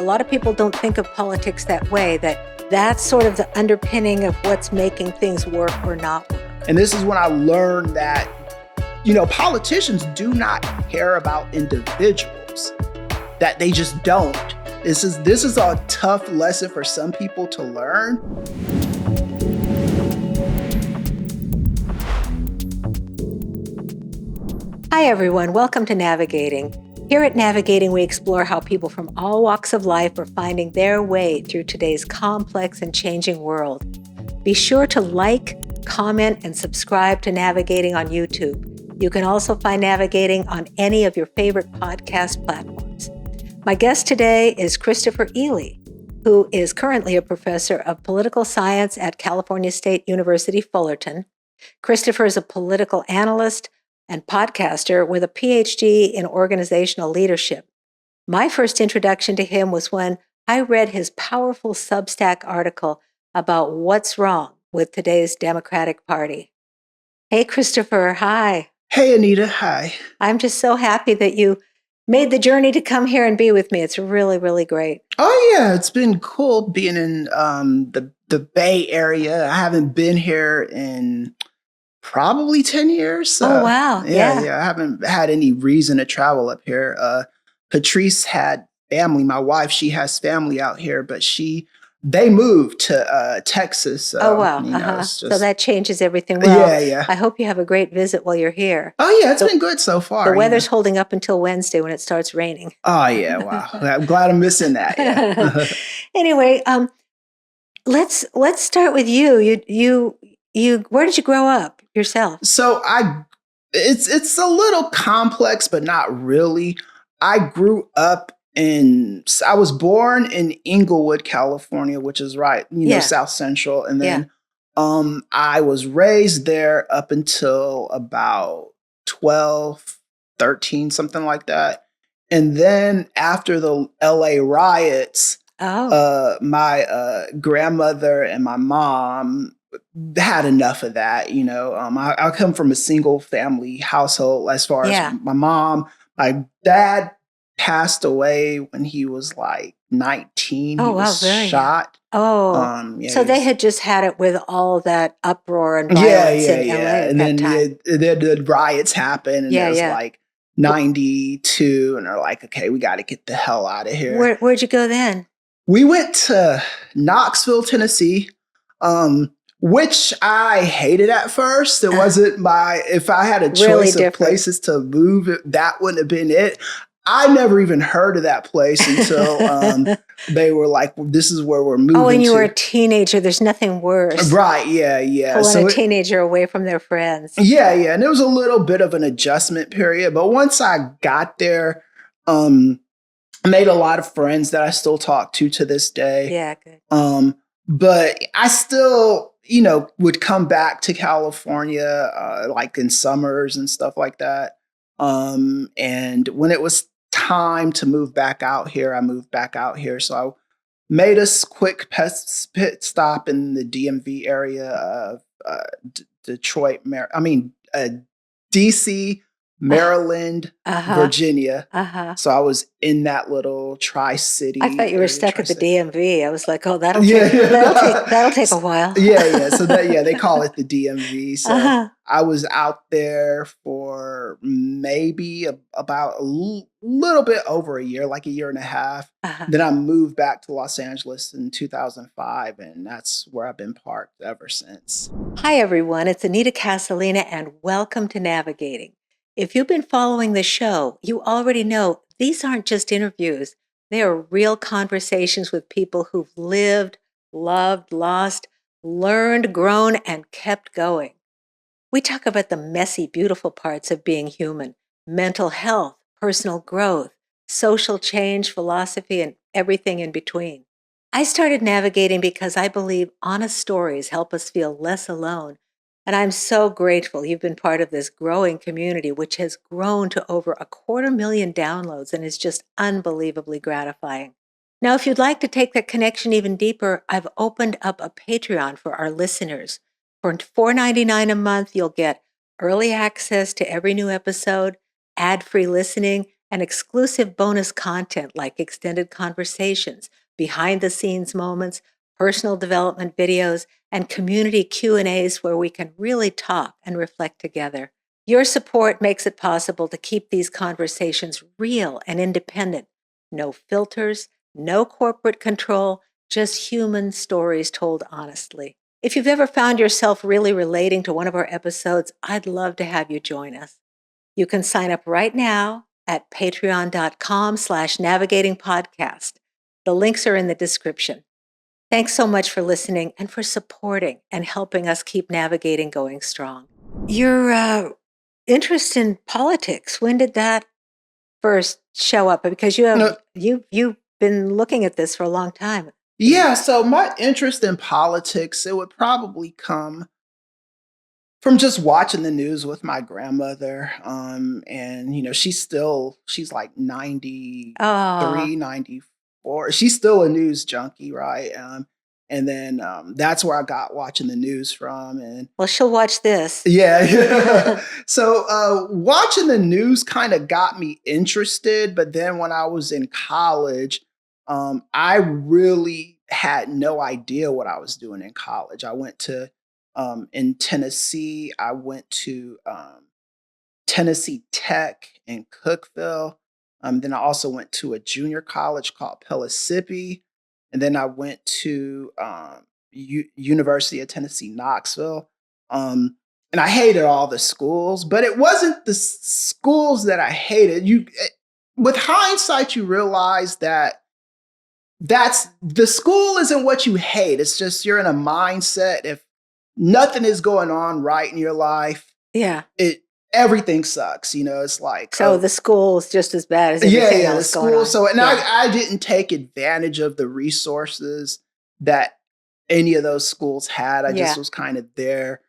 lot of people don't think of politics that way, that's sort of the underpinning of what's making things work or not work. And this is when I learned that, politicians do not care about individuals, that they just don't. This is a tough lesson for some people to learn. Hi, everyone. Welcome to Navigating. Here at Navigating, we explore how people from all walks of life are finding their way through today's complex and changing world. Be sure to like, comment, and subscribe to Navigating on YouTube. You can also find Navigating on any of your favorite podcast platforms. My guest today is Kristoffer Ealy, who is currently a professor of political science at California State University, Fullerton. Kristoffer is a political analyst and podcaster with a PhD in organizational leadership. My first introduction to him was when I read his powerful Substack article about what's wrong with today's Democratic Party. Hey, Kristoffer, hi. Hey, Anita, hi. I'm just so happy that you made the journey to come here and be with me. It's really, really great. Oh, yeah, it's been cool being in the Bay Area. I haven't been here in probably 10 years. Oh, wow. Yeah. I haven't had any reason to travel up here. Patrice had family. My wife, she has family out here, but they moved to Texas. Oh, wow. So that changes everything. Well, yeah. I hope you have a great visit while you're here. Oh, yeah, it's been good so far. The weather's holding up until Wednesday when it starts raining. Oh, yeah, wow. I'm glad I'm missing that. Yeah. Anyway, let's start with you. You where did you grow up yourself? So it's a little complex, but not really. I grew up I was born in Inglewood, California, which is right, South Central. And then I was raised there up until about 12, 13, something like that. And then after the LA riots, my grandmother and my mom had enough of that. I come from a single family household as far as my dad passed away when he was like 19. He was shot. So they had just had it with all that uproar and violence in LA at that time. Then the riots happened, and it was like 92, and they're like, okay, we got to get the hell out of here. Where'd you go then? We went to Knoxville, Tennessee, which I hated at first. It wasn't if I had a choice of places to move, that wouldn't have been it. I never even heard of that place until they were like, well, this is where we're moving. Oh, and you were a teenager. There's nothing worse. Right, yeah. Pulling a teenager away from their friends. Yeah. And it was a little bit of an adjustment period. But once I got there, I made a lot of friends that I still talk to this day. Yeah, good. But I still, would come back to California like in summers and stuff like that. And when it was time to move back out here, I moved back out here. So I made a quick pit stop in the DMV area of Detroit, DC, Maryland, Virginia. So I was in that little tri-city. I thought you were stuck at the DMV. I was like, oh, that'll take a while. So they call it the DMV. So I was out there for maybe about a little bit over a year, like a year and a half. Then I moved back to Los Angeles in 2005, and that's where I've been parked ever since. Hi, everyone. It's Anita Casalina, and welcome to Navigating. If you've been following the show, you already know these aren't just interviews. They are real conversations with people who've lived, loved, lost, learned, grown, and kept going. We talk about the messy, beautiful parts of being human, mental health, personal growth, social change, philosophy, and everything in between. I started Navigating because I believe honest stories help us feel less alone. And I'm so grateful you've been part of this growing community, which has grown to over 250,000 downloads and is just unbelievably gratifying. Now, if you'd like to take that connection even deeper, I've opened up a Patreon for our listeners. For $4.99 a month, you'll get early access to every new episode, ad-free listening, and exclusive bonus content like extended conversations, behind-the-scenes moments, personal development videos, and community Q&As where we can really talk and reflect together. Your support makes it possible to keep these conversations real and independent. No filters, no corporate control, just human stories told honestly. If you've ever found yourself really relating to one of our episodes, I'd love to have you join us. You can sign up right now at patreon.com/navigatingpodcast. The links are in the description. Thanks so much for listening and for supporting and helping us keep navigating going strong. Your interest in politics, when did that first show up? Because you've been looking at this for a long time. Yeah, so my interest in politics, it would probably come from just watching the news with my grandmother. And she's like 93, 94. She's still a news junkie, right? And then that's where I got watching the news from. And well, she'll watch this. Yeah. So watching the news kind of got me interested. But then when I was in college, I really had no idea what I was doing in college. I went to in Tennessee, I went to Tennessee Tech in Cookeville. Then I also went to a junior college called Pellissippi. And then I went to University of Tennessee, Knoxville. And I hated all the schools, but it wasn't the schools that I hated. With hindsight, you realize that the school isn't what you hate. It's just you're in a mindset. If nothing is going on right in your life, everything sucks. It's like, so the school is just as bad as everything else the school. Going on. So I didn't take advantage of the resources that any of those schools had. I just was kind of there,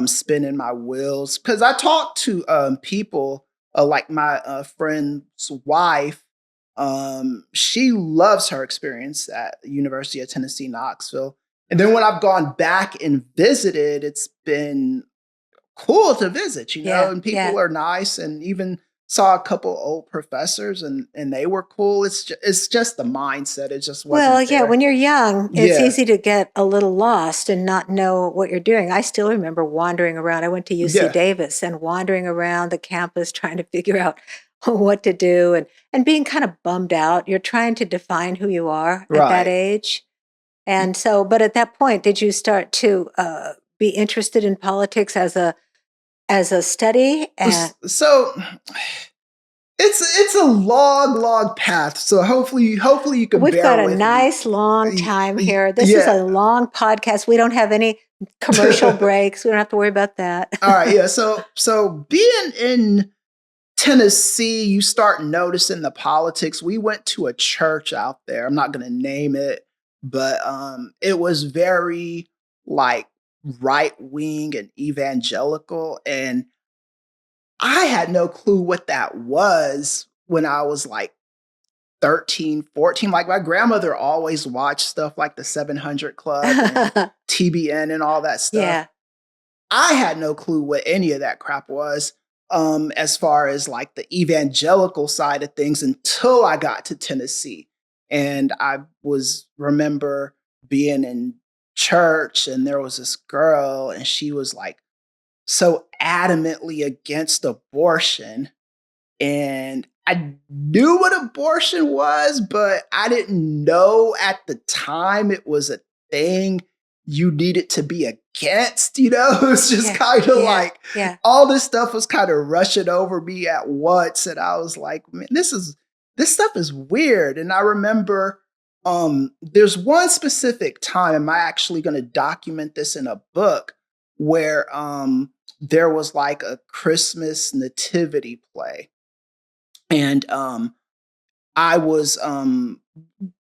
spinning my wheels, because I talked to people like my friend's wife. She loves her experience at the University of Tennessee, Knoxville. And then when I've gone back and visited, it's been cool to visit, and people are nice, and even saw a couple old professors and they were cool. It's just the mindset. It just wasn't there. When you're young, it's easy to get a little lost and not know what you're doing. I still remember wandering around. I went to UC Davis and wandering around the campus trying to figure out what to do and being kind of bummed out. You're trying to define who you are at that age. And so, but at that point, did you start to be interested in politics as a study? So it's a long path. So hopefully you can. We've bear got a with nice me. long time here. This is a long podcast. We don't have any commercial breaks. We don't have to worry about that. All right. Yeah. So being in Tennessee, you start noticing the politics. We went to a church out there. I'm not going to name it, but it was very like right wing and evangelical, and I had no clue what that was when I was like 13, 14. Like my grandmother always watched stuff like the 700 Club and TBN and all that stuff. Yeah. I had no clue what any of that crap was. As far as like the evangelical side of things, until I got to Tennessee. And I remember being in church, and there was this girl, and she was like so adamantly against abortion. And I knew what abortion was, but I didn't know at the time it was a thing you needed to be against, It's just kind of like all this stuff was kind of rushing over me at once. And I was like, man, this stuff is weird. And I remember there's one specific time, I'm actually going to document this in a book, where there was like a Christmas nativity play. And I was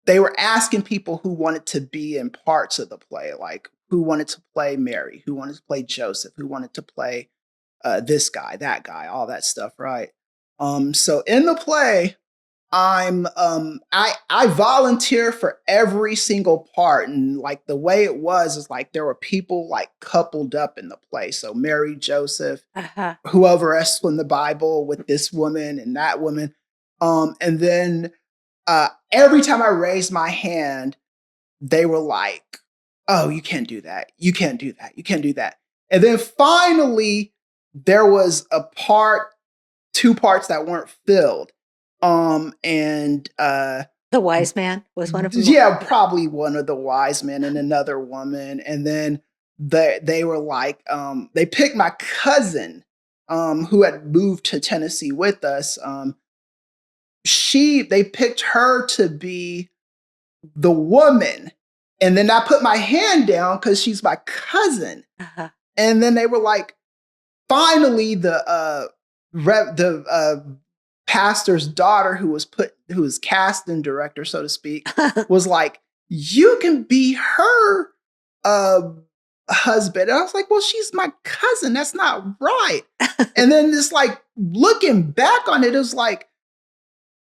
they were asking people who wanted to be in parts of the play, like who wanted to play Mary, who wanted to play Joseph, who wanted to play this guy, that guy, all that stuff, right? So in the play, I volunteer for every single part, and like the way it was is like there were people like coupled up in the play. So Mary, Joseph, whoever else in the Bible with this woman and that woman. And then every time I raised my hand, they were like, "Oh, you can't do that. You can't do that. You can't do that." And then finally, there was two parts that weren't filled. And the wise man was one of them. Yeah, probably one of the wise men and another woman. And then they were like, they picked my cousin, who had moved to Tennessee with us. They picked her to be the woman. And then I put my hand down because she's my cousin. Uh-huh. And then they were like, finally, the pastor's daughter, who was casting director, so to speak, was like, "You can be her husband." And I was like, "Well, she's my cousin. That's not right." And then it's like, looking back on it, it was like,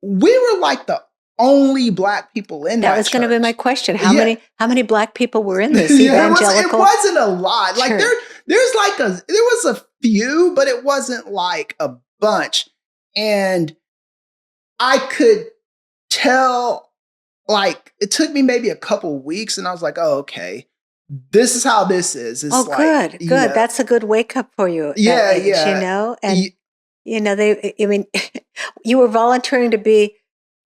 we were like the only Black people in that. That was going to be my question. How many Black people were in this Yeah, evangelical? it wasn't a lot. Like church? there was a few, but it wasn't like a bunch. And I could tell, like, it took me maybe a couple weeks, and I was like, "Oh, okay, this is how this is." It's good. That's a good wake up for you. Yeah, age, and you were volunteering to be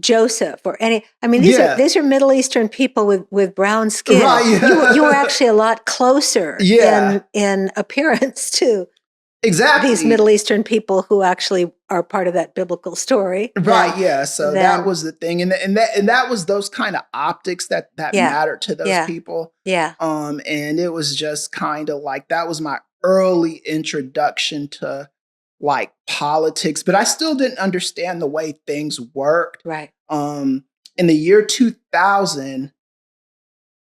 Joseph or any. I mean, these are Middle Eastern people with brown skin. Right, yeah. You were actually a lot closer in appearance to exactly these Middle Eastern people who actually are part of that biblical story. Right. Yeah. So that was the thing. And that was those kind of optics that mattered to those people. Yeah. And it was just kind of like, that was my early introduction to like politics, but I still didn't understand the way things worked. Right. In the year 2000,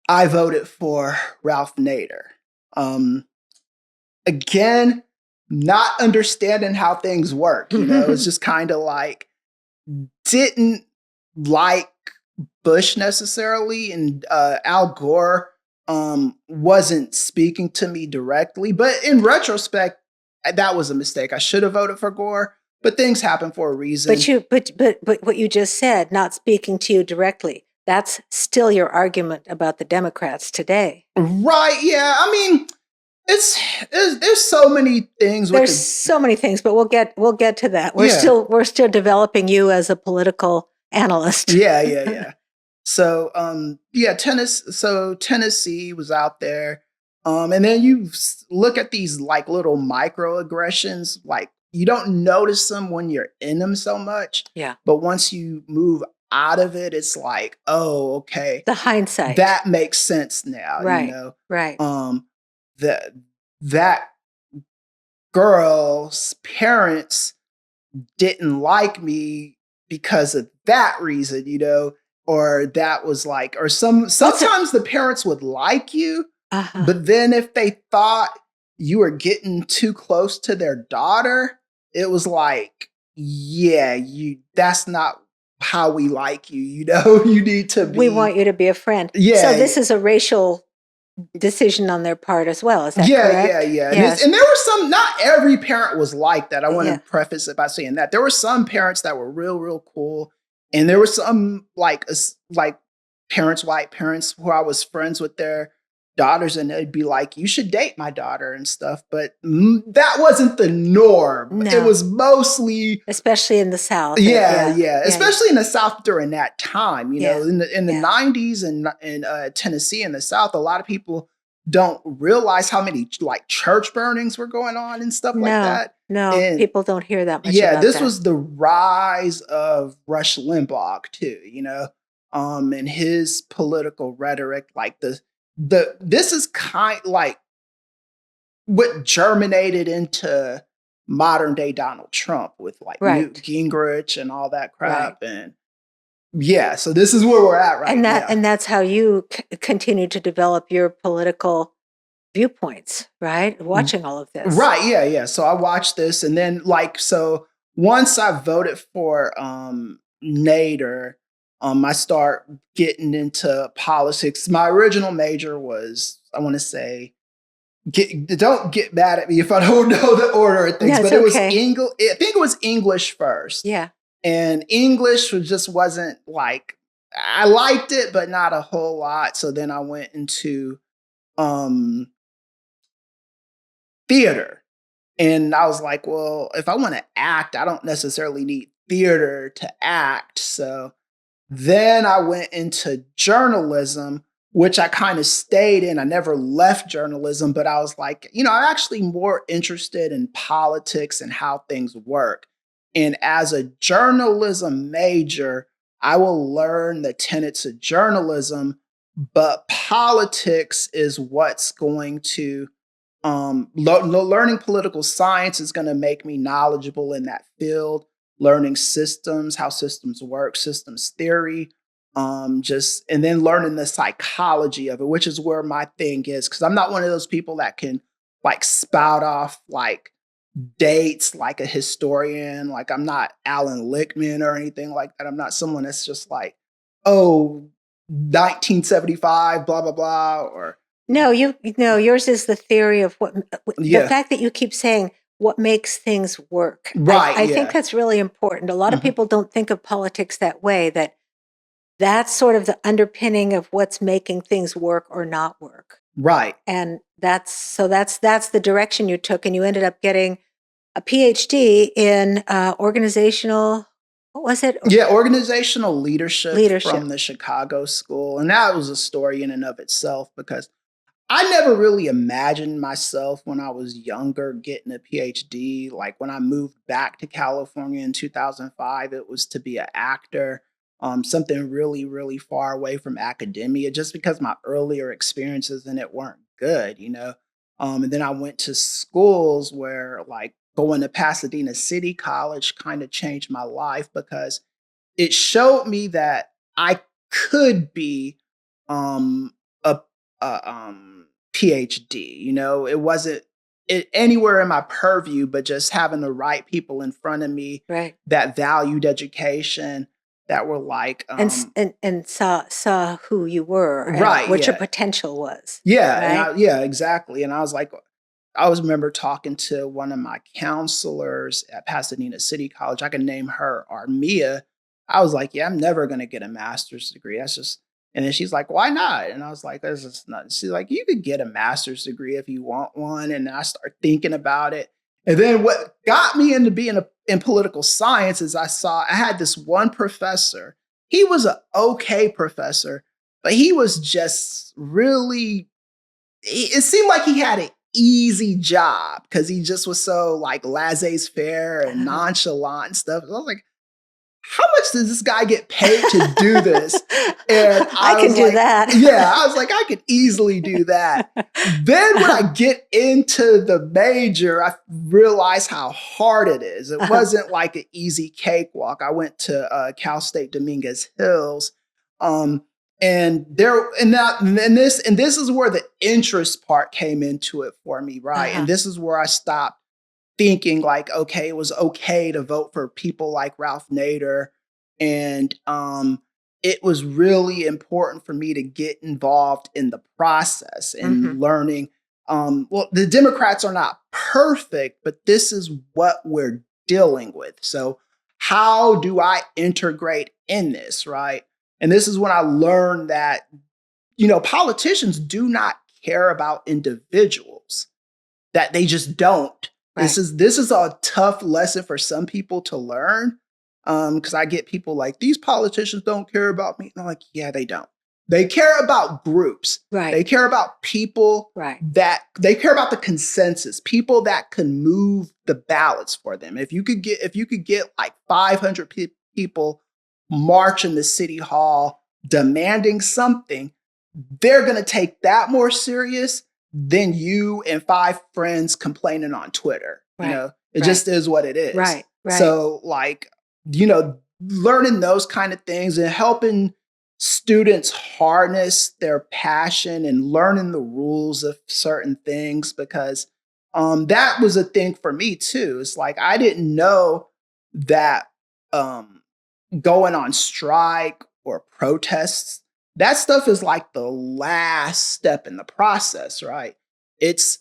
I voted for Ralph Nader. Again, not understanding how things work, it's just kind of like, didn't like Bush necessarily, and Al Gore wasn't speaking to me directly, but in retrospect, that was a mistake. I should have voted for Gore, but things happen for a reason. But what you just said, not speaking to you directly, that's still your argument about the Democrats today. Right. Yeah. I mean, there's so many things. There's so many things, but we'll get to that. We're still developing you as a political analyst. Yeah. So Tennessee was out there. And then you look at these like little microaggressions, like you don't notice them when you're in them so much. Yeah. But once you move out of it, it's like, oh, okay. The hindsight. That makes sense now. Right. Right. That girl's parents didn't like me because of that reason, or that was like, or sometimes the parents would like you. Uh-huh. But then if they thought you were getting too close to their daughter, it was like, that's not how we like you, you need to be. We want you to be a friend. Yeah. So this is a racial decision on their part as well. Is that correct? Yeah. Yes. And there were some, not every parent was like that. I want to preface it by saying that. There were some parents that were real, real cool. And there were some like parents, white parents, who I was friends with their daughters, and they'd be like, "You should date my daughter" and stuff. But that wasn't the norm. No. It was mostly, especially in the South. Yeah. Especially in the South during that time. In the 90s and in Tennessee in the South, a lot of people don't realize how many like church burnings were going on and stuff like that. No, and people don't hear that much. This was the rise of Rush Limbaugh too. And his political rhetoric, like this is kind like what germinated into modern day Donald Trump with like Newt Gingrich and all that crap. Right. And so this is where we're at now. And that's how you continue to develop your political viewpoints, right? Watching all of this. Right. Yeah. So I watched this, and then so once I voted for Nader, I start getting into politics. My original major was, I want to say, don't get mad at me if I don't know the order of things, but it was English. I think it was English first. Yeah. And English just wasn't like, I liked it, but not a whole lot. So then I went into theater. And I was like, well, if I want to act, I don't necessarily need theater to act. So then I went into journalism, which I kind of stayed in. I never left journalism, but I was like, I'm actually more interested in politics and how things work. And as a journalism major, I will learn the tenets of journalism, but politics is what's going to learning political science is going to make me knowledgeable in that field. Learning systems, how systems work, systems theory, and then learning the psychology of it, which is where my thing is. Because I'm not one of those people that can like spout off like dates like a historian. Like I'm not Alan Lichtman or anything like that. I'm not someone that's just like, oh, 1975, blah blah blah, or No, yours is the theory of the yeah, fact that you keep saying what makes things work. right, I think yeah, that's really important. A lot of people don't think of politics that way, that's sort of the underpinning of what's making things work or not work. right. And that's the direction you took, and you ended up getting a PhD in organizational, what was it? Yeah, organizational leadership from Leadership. the Chicago School. And that was a story in and of itself because I never really imagined myself when I was younger getting a PhD. Like when I moved back to California in 2005, it was to be an actor, something really, really far away from academia, just because my earlier experiences in it weren't good. And then I went to schools where, like, going to Pasadena City College kind of changed my life because it showed me that I could be a, PhD. It wasn't anywhere in my purview, but just having the right people in front of me Right. that valued education, that were like, And saw who you were and right, what your yeah, potential was. yeah, Right. yeah, exactly. And I was like, I always remember talking to one of my counselors at Pasadena City College. I can name her Armia. I was like, yeah, I'm never going to get a master's degree. That's just, and then she's like, why not? And I was like, that's just not. She's like, you could get a master's degree if you want one. And I start thinking about it. And then what got me into being in political science is I had this one professor. He was an okay professor, but he was just really, it seemed like he had an easy job because he just was so like laissez-faire and nonchalant and stuff. And I was like, how much does this guy get paid to do this? And I can do that. Yeah, I was like, I could easily do that. Then when I get into the major, I realized how hard it is. It wasn't like an easy cakewalk. I went to Cal State Dominguez Hills. And this is where the interest part came into it for me, right? And this is where I stopped thinking like, okay, it was okay to vote for people like Ralph Nader. And it was really important for me to get involved in the process and learning. Well, the Democrats are not perfect, but this is what we're dealing with. So how do I integrate in this, right? And this is when I learned that, politicians do not care about individuals, that they just don't. Right. This is a tough lesson for some people to learn. Because I get people like, these politicians don't care about me. And I'm like, yeah, they don't. They care about groups. Right. They care about people that they care about the consensus, people that can move the ballots for them. If you could get like 500 people march in the city hall demanding something, they're going to take that more serious than you and 5 friends complaining on Twitter. It just is what it is. Right. So like, learning those kind of things and helping students harness their passion and learning the rules of certain things, because that was a thing for me too. It's like, I didn't know that going on strike or protests, that stuff is like the last step in the process, right? It's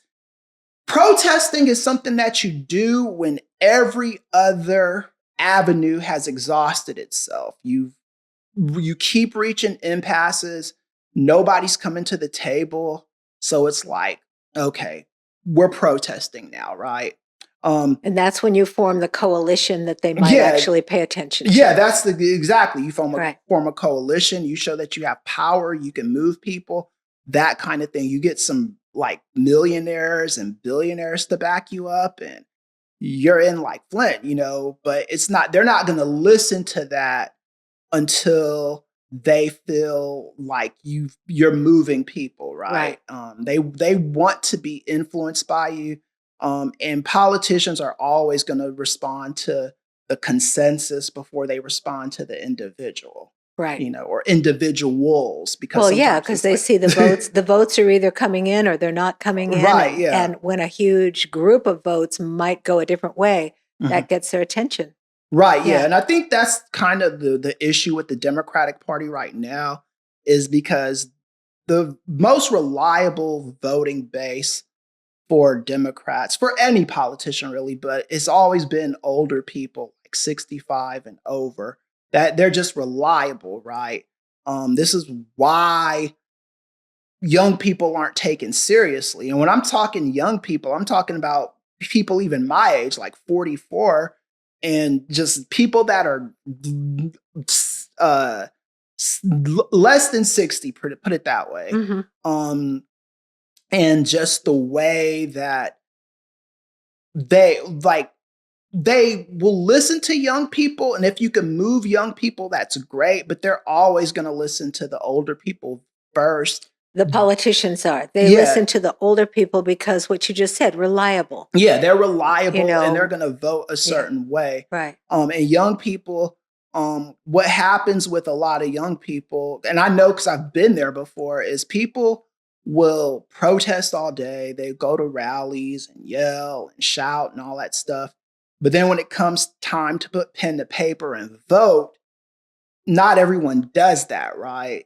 protesting is something that you do when every other avenue has exhausted itself. You keep reaching impasses. Nobody's coming to the table. So it's like, okay, we're protesting now, right? And that's when you form the coalition that they might Yeah. actually pay attention to. Yeah, that's exactly. You Right. form a coalition. You show that you have power. You can move people. That kind of thing. You get some like millionaires and billionaires to back you up, and you're in like Flint, But it's not. They're not going to listen to that until they feel like you're moving people, right? They want to be influenced by you, and politicians are always going to respond to the consensus before they respond to the individual, right? Or individuals, because Well, yeah, because they see the votes. The votes are either coming in or they're not coming in, right? Yeah, and when a huge group of votes might go a different way, that gets their attention. Right, yeah. And I think that's kind of the issue with the Democratic Party right now, is because the most reliable voting base for Democrats, for any politician really, but it's always been older people like 65 and over, that they're just reliable, right? This is why young people aren't taken seriously. And when I'm talking young people, I'm talking about people even my age, like 44, and just people that are uh, less than 60, put it that way. And just the way that they will listen to young people. And if you can move young people, that's great, but they're always going to listen to the older people first. The politicians are. They listen to the older people because what you just said, reliable. Yeah, they're reliable, and they're going to vote a certain way. Right. And young people, what happens with a lot of young people, and I know because I've been there before, is people will protest all day. They go to rallies and yell and shout and all that stuff. But then when it comes time to put pen to paper and vote, not everyone does that, right?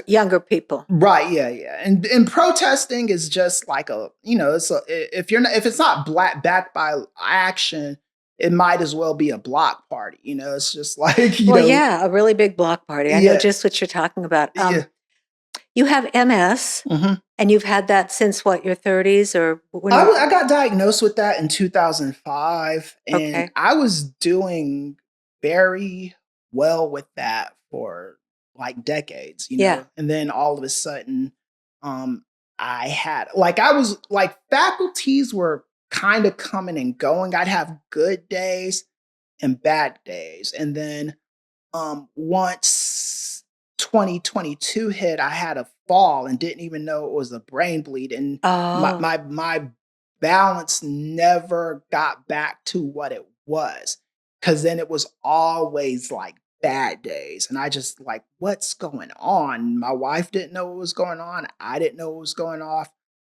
Younger people, right? Yeah. And protesting is just like if it's not backed by action, it might as well be a block party. It's just like a really big block party. I know just what you're talking about. You have MS, and you've had that since what, your 30s, or when? I got diagnosed with that in 2005, and I was doing very well with that for like decades, And then all of a sudden, I had faculties were kind of coming and going. I'd have good days and bad days, and then once 2022 hit, I had a fall and didn't even know it was a brain bleed, and my balance never got back to what it was, because then it was always like bad days, and I just like, what's going on? My wife didn't know what was going on. I didn't know what was going on.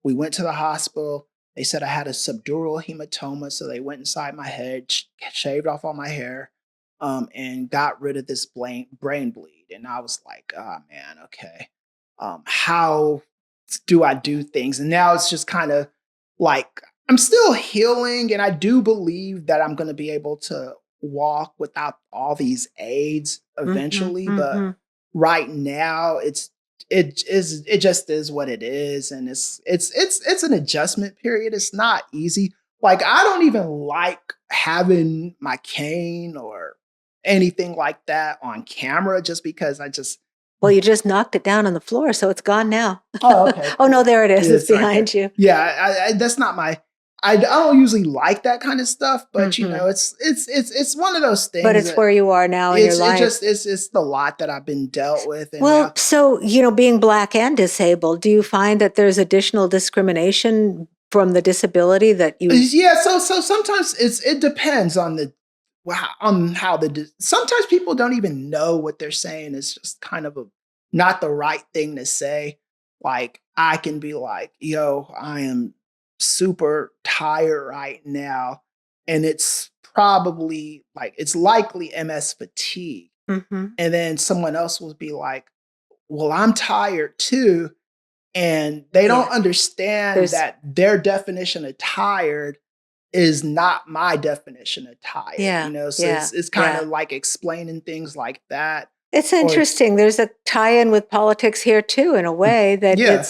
We went to the hospital. They said I had a subdural hematoma, so they went inside my head, shaved off all my hair, and got rid of this brain bleed. And I was like, oh man, okay. How do I do things? And now it's just kind of like, I'm still healing, and I do believe that I'm going to be able to walk without all these aids eventually. But right now it just is what it is. And it's an adjustment period. It's not easy. Like, I don't even like having my cane or anything like that on camera, just because well, you just knocked it down on the floor, so it's gone now. Oh, okay. Oh no, there it is. It's behind you. Yeah, that's not my. I don't usually like that kind of stuff, but it's one of those things. But it's where you are now in your life. It's the lot that I've been dealt with. And so being Black and disabled, do you find that there's additional discrimination from the disability that you? Yeah, so sometimes it depends on how sometimes people don't even know what they're saying. It's just kind of not the right thing to say. Like, I can be like, yo, I am super tired right now, and it's probably it's likely MS fatigue. And then someone else will be like, well, I'm tired too. And they don't understand that their definition of tired is not my definition of tie-in, Yeah, so it's kind yeah. of like explaining things like that. It's Or interesting. There's a tie-in with politics here too, in a way that yeah,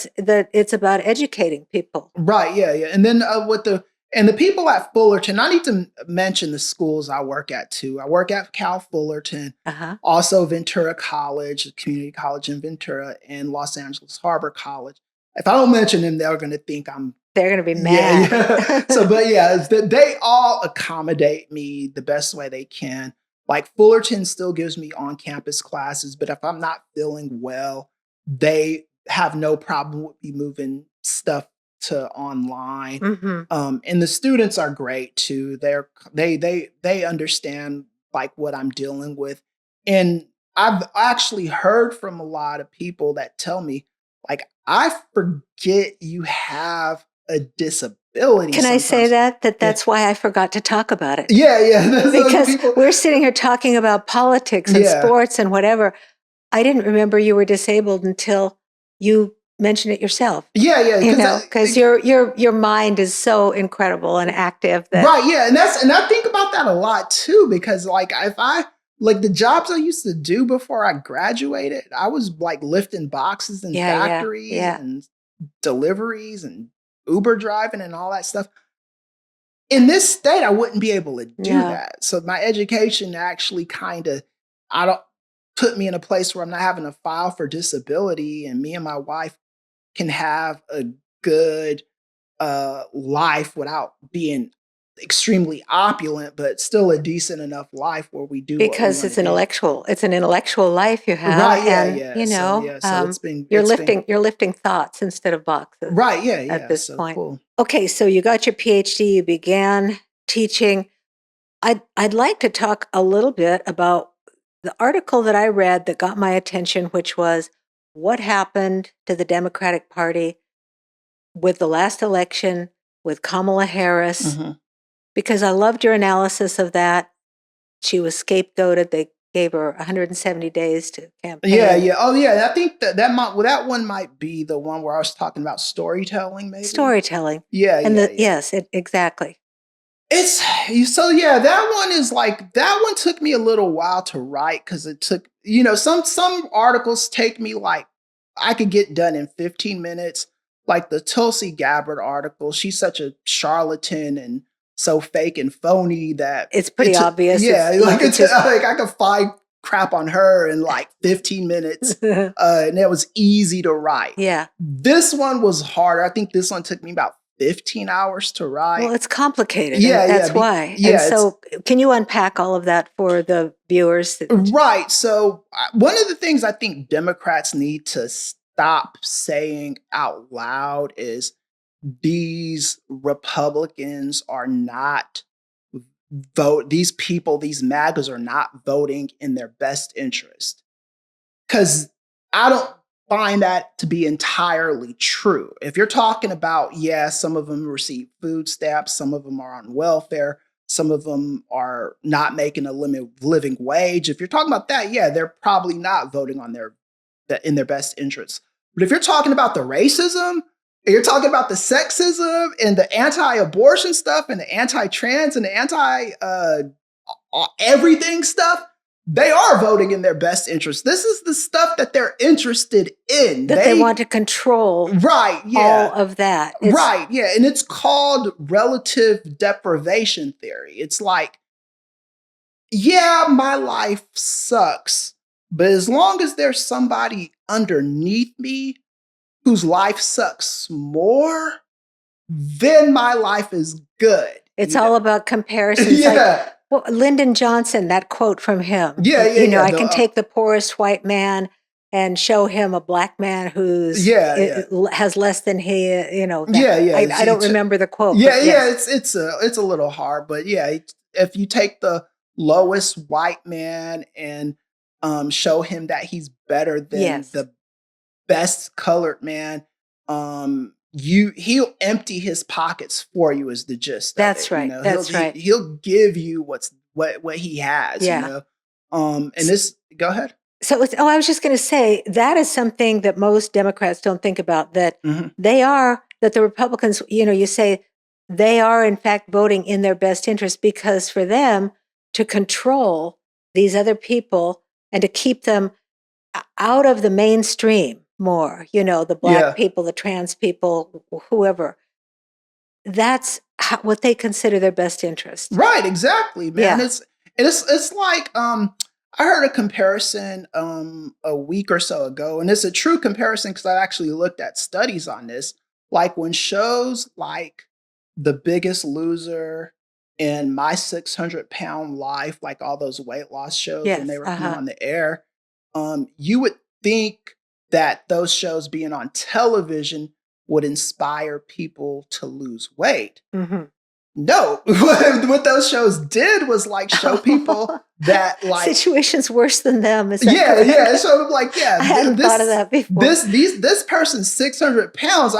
it's about educating people. right, yeah. And then the people at Fullerton, I need to mention the schools I work at too. I work at Cal Fullerton, Uh-huh. also Ventura College, community college in Ventura, and Los Angeles Harbor College. If I don't mention them, they're going to think I'm They're going to be mad. yeah. So, but yeah, they all accommodate me the best way they can. Like Fullerton still gives me on-campus classes, but if I'm not feeling well, they have no problem with me moving stuff to online. And the students are great too. They understand like what I'm dealing with, and I've actually heard from a lot of people that tell me like, I forget you have a disability. Can I say that's why I forgot to talk about it? Yeah. Because we're sitting here talking about politics and sports and whatever. I didn't remember you were disabled until you mentioned it yourself. Yeah. Because your mind is so incredible and active. Right. Yeah. And I think about that a lot too, because like if I like the jobs I used to do before I graduated, I was like lifting boxes in factories and deliveries and Uber driving and all that stuff. In this state, I wouldn't be able to do that. So my education actually put me in a place where I'm not having to file for disability, and me and my wife can have a good life without being extremely opulent, but still a decent enough life where we do because it's an intellectual life you have, right? And so it's been you're lifting thoughts instead of boxes, right? Yeah. At this point, cool. Okay, so you got your PhD, you began teaching. I'd like to talk a little bit about the article that I read that got my attention, which was what happened to the Democratic Party with the last election with Kamala Harris, because I loved your analysis of that. She was scapegoated. They gave her 170 days to campaign. Yeah. Oh, yeah. I think that one might be the one where I was talking about storytelling, maybe. Storytelling. Yeah. Yes, exactly. That one is like, that one took me a little while to write because it took, some articles take me like, I could get done in 15 minutes. Like the Tulsi Gabbard article, she's such a charlatan and so fake and phony that it's pretty obvious. Yeah, like I could find crap on her in like 15 minutes, and it was easy to write. Yeah, this one was harder. I think this one took me about 15 hours to write. Well, it's complicated. That's why. Yeah. And so can you unpack all of that for the viewers? Right. So one of the things I think Democrats need to stop saying out loud is these Republicans are not these MAGAs are not voting in their best interest. Because I don't find that to be entirely true. If you're talking about, some of them receive food stamps, some of them are on welfare, some of them are not making a living wage. If you're talking about that, they're probably not voting in their best interests. But if you're talking about the racism, and you're talking about the sexism and the anti-abortion stuff and the anti-trans and the anti-everything stuff, they are voting in their best interest. This is the stuff that they're interested in. That they want to control all of that. Right, yeah. And it's called relative deprivation theory. It's like, my life sucks, but as long as there's somebody underneath me whose life sucks more, then my life is good. It's all about comparisons. Like, Lyndon Johnson, that quote from him. I can take the poorest white man and show him a black man who's has less than he. I don't remember the quote. It's a little hard, but if you take the lowest white man and show him that he's better than the best colored man, he'll empty his pockets for you is the gist. That's right. That's right. He'll give you what he has. And this. Go ahead. So I was just going to say that is something that most Democrats don't think about. That that the Republicans. You say they are in fact voting in their best interest, because for them to control these other people and to keep them out of the mainstream more, the black people, the trans people, whoever, that's what they consider their best interest. Right, exactly, man. Yeah. It's like I heard a comparison a week or so ago, and it's a true comparison because I actually looked at studies on this. Like when shows like The Biggest Loser and My 600-Pound Life, like all those weight loss shows when they were coming on the air, you would think that those shows being on television would inspire people to lose weight. Mm-hmm. No, what those shows did was like show people that like situations worse than them. Is that correct? Yeah. It showed them like, I hadn't thought of that before. This person's 600 pounds.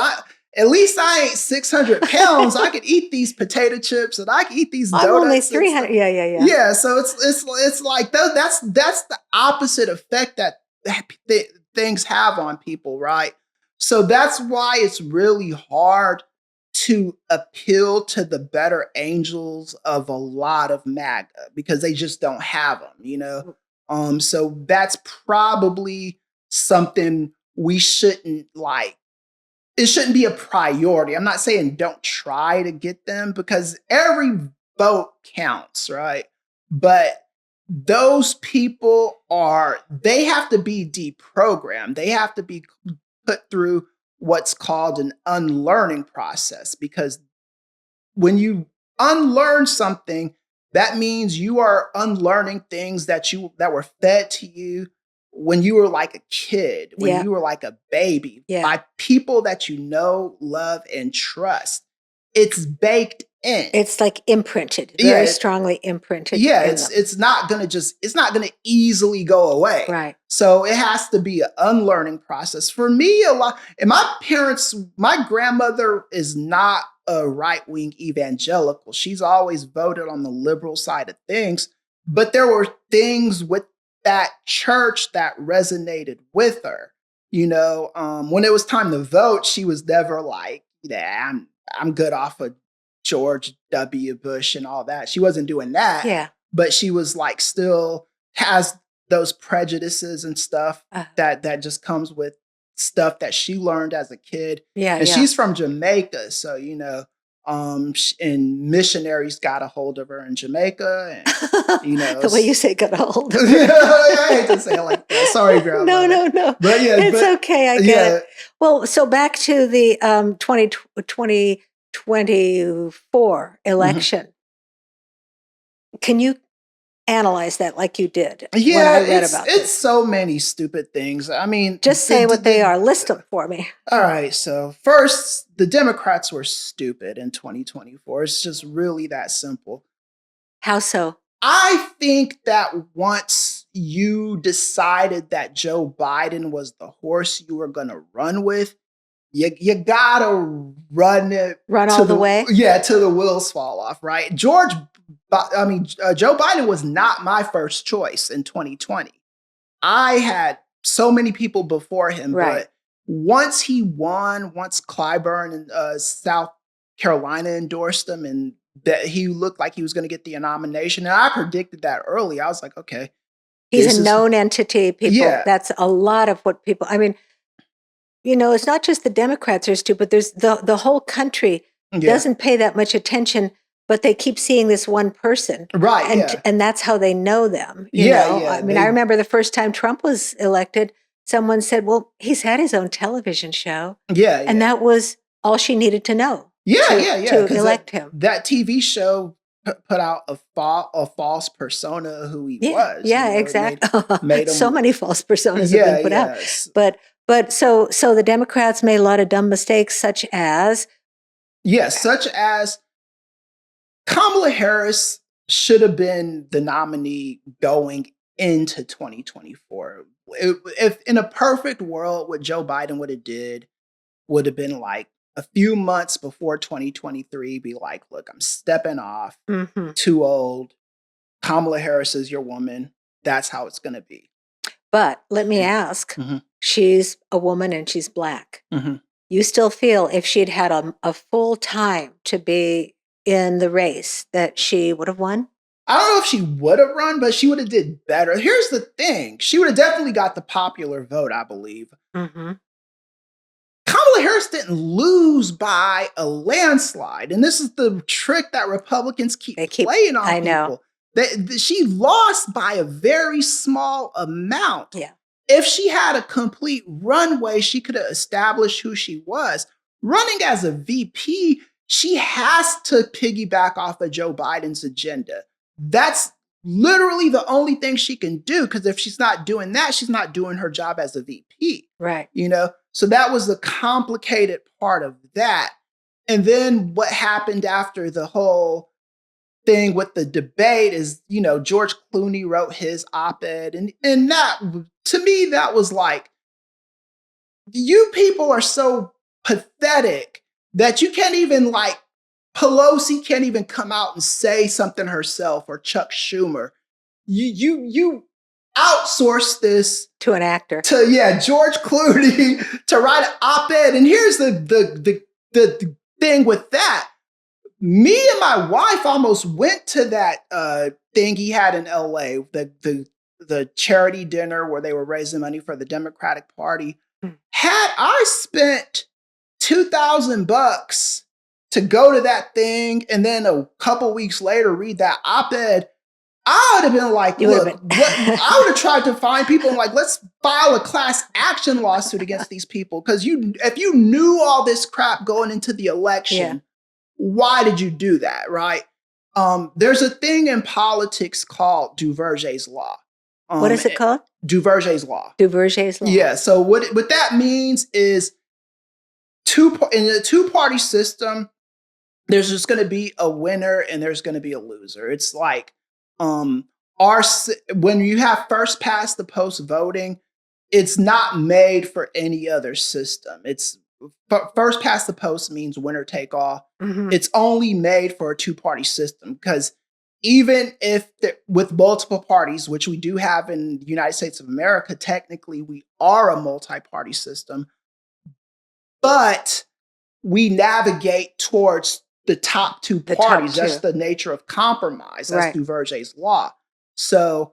At least I ain't 600 pounds. I could eat these potato chips and I could eat these donuts. I'm only 300. Yeah. Yeah. So it's like that's the opposite effect that things have on people, right? So that's why it's really hard to appeal to the better angels of a lot of MAGA because they just don't have them, so that's probably something we shouldn't like. It shouldn't be a priority. I'm not saying don't try to get them because every vote counts, right? But those people they have to be deprogrammed. They have to be put through what's called an unlearning process, because when you unlearn something, that means you are unlearning things that were fed to you when you were like a kid, when you were like a baby, by people that you know, love, and trust. It's baked in. It's like imprinted, very strongly imprinted. Yeah, it's not gonna easily go away. Right. So it has to be an unlearning process. For me, and my grandmother is not a right-wing evangelical. She's always voted on the liberal side of things, but there were things with that church that resonated with her. When it was time to vote, she was never like, I'm good off of George W. Bush and all that. She wasn't doing that. Yeah. But she was like still has those prejudices and stuff that just comes with stuff that she learned as a kid. Yeah. And she's from Jamaica. So, and missionaries got a hold of her in Jamaica. And, the way you say got a hold of her. I hate to say it like that. Sorry, Grandma. No. But yeah, it's okay. I get it. Well, so back to the 2024 election. Mm-hmm. Can you analyze that like you did? Yeah, when I read about it's so many stupid things. I mean, just say what they are. List them for me. All right. So first, the Democrats were stupid in 2024. It's just really that simple. How so? I think that once you decided that Joe Biden was the horse you were going to run with, you gotta run all the way. Yeah, till the wheels fall off. Right, Joe Biden was not my first choice in 2020. I had so many people before him, but once he won, once Clyburn in South Carolina endorsed him, and that he looked like he was going to get the nomination, and I predicted that early. I was like, okay, he's a known entity. People, that's a lot of what people. I mean. It's not just the Democrats are stupid. There's the whole country doesn't pay that much attention, but they keep seeing this one person. Right. And that's how they know them. I mean, I remember the first time Trump was elected, someone said, well, he's had his own television show. Yeah. And that was all she needed to know. To elect him. That TV show put out a false persona of who he was. Yeah, exactly. Made him, so many false personas have been put out. But so the Democrats made a lot of dumb mistakes, such as Kamala Harris should have been the nominee going into 2024. If in a perfect world, what Joe Biden would have been like a few months before 2023, be like, look, I'm stepping off, too old. Kamala Harris is your woman. That's how it's going to be. But let me ask, she's a woman and she's Black. you still feel if she'd had a full time to be in the race that she would have won? I don't know if she would have run, but she would have did better. Here's the thing. She would have definitely got the popular vote, I believe. Mm-hmm. Kamala Harris didn't lose by a landslide. And this is the trick that Republicans keep playing on people. She lost by a very small amount. Yeah. If she had a complete runway, she could have established who she was. Running as a VP, she has to piggyback off of Joe Biden's agenda. That's literally the only thing she can do, because if she's not doing that, she's not doing her job as a VP. Right. So that was the complicated part of that. And then what happened after the whole thing with the debate is, George Clooney wrote his op-ed. And that, to me, that was like, you people are so pathetic that you can't even Pelosi can't even come out and say something herself, or Chuck Schumer. You outsource this to an actor, to George Clooney to write an op-ed. And here's the thing with that. Me and my wife almost went to that thing he had in LA, the charity dinner where they were raising money for the Democratic Party. Had I spent $2,000 to go to that thing and then a couple weeks later read that op-ed, I would have been like, I would have tried to find people and let's file a class action lawsuit against these people. Because if you knew all this crap going into the election, why did you do that, right? There's a thing in politics called Duverger's law. What is it called? Duverger's law. Duverger's law. Yeah. So what that means is in a two-party system, there's just going to be a winner and there's going to be a loser. It's like when you have first past the post voting, it's not made for any other system. It's first past the post means winner take all. Mm-hmm. It's only made for a two-party system, because even if with multiple parties, which we do have in the United States of America, technically we are a multi-party system, but we navigate towards the top two parties. That's the nature of compromise. That's Duverger's law. So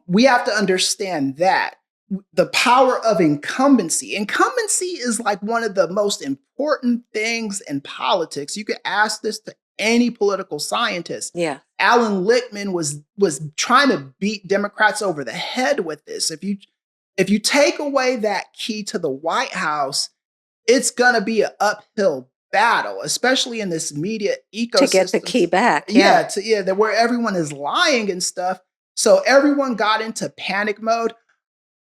we have to understand that. The power of incumbency. Incumbency is like one of the most important things in politics. You could ask this to any political scientist. Yeah. Alan Lichtman was trying to beat Democrats over the head with this. If you take away that key to the White House, it's going to be an uphill battle, especially in this media ecosystem. To get the key back. Where everyone is lying and stuff. So everyone got into panic mode.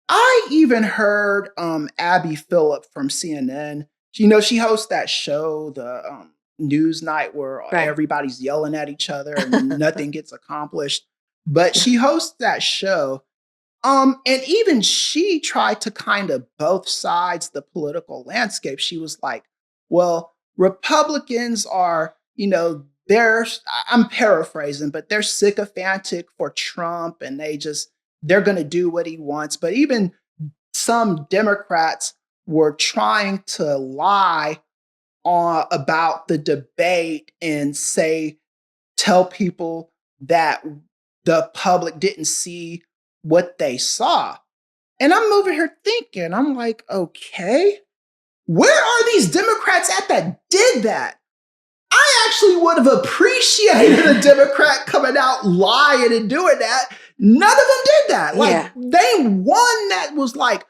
I even heard Abby Phillip from CNN. She hosts that show, the News Night, where everybody's yelling at each other and nothing gets accomplished. But she hosts that show. And even she tried to kind of both sides the political landscape. She was like, well, Republicans are, I'm paraphrasing, but they're sycophantic for Trump and they're going to do what he wants. But even some Democrats were trying to lie about the debate and tell people that the public didn't see what they saw. And I'm over here thinking, I'm like, okay, where are these Democrats at that did that? I actually would have appreciated a Democrat coming out lying and doing that. None of them did that. They won that was like,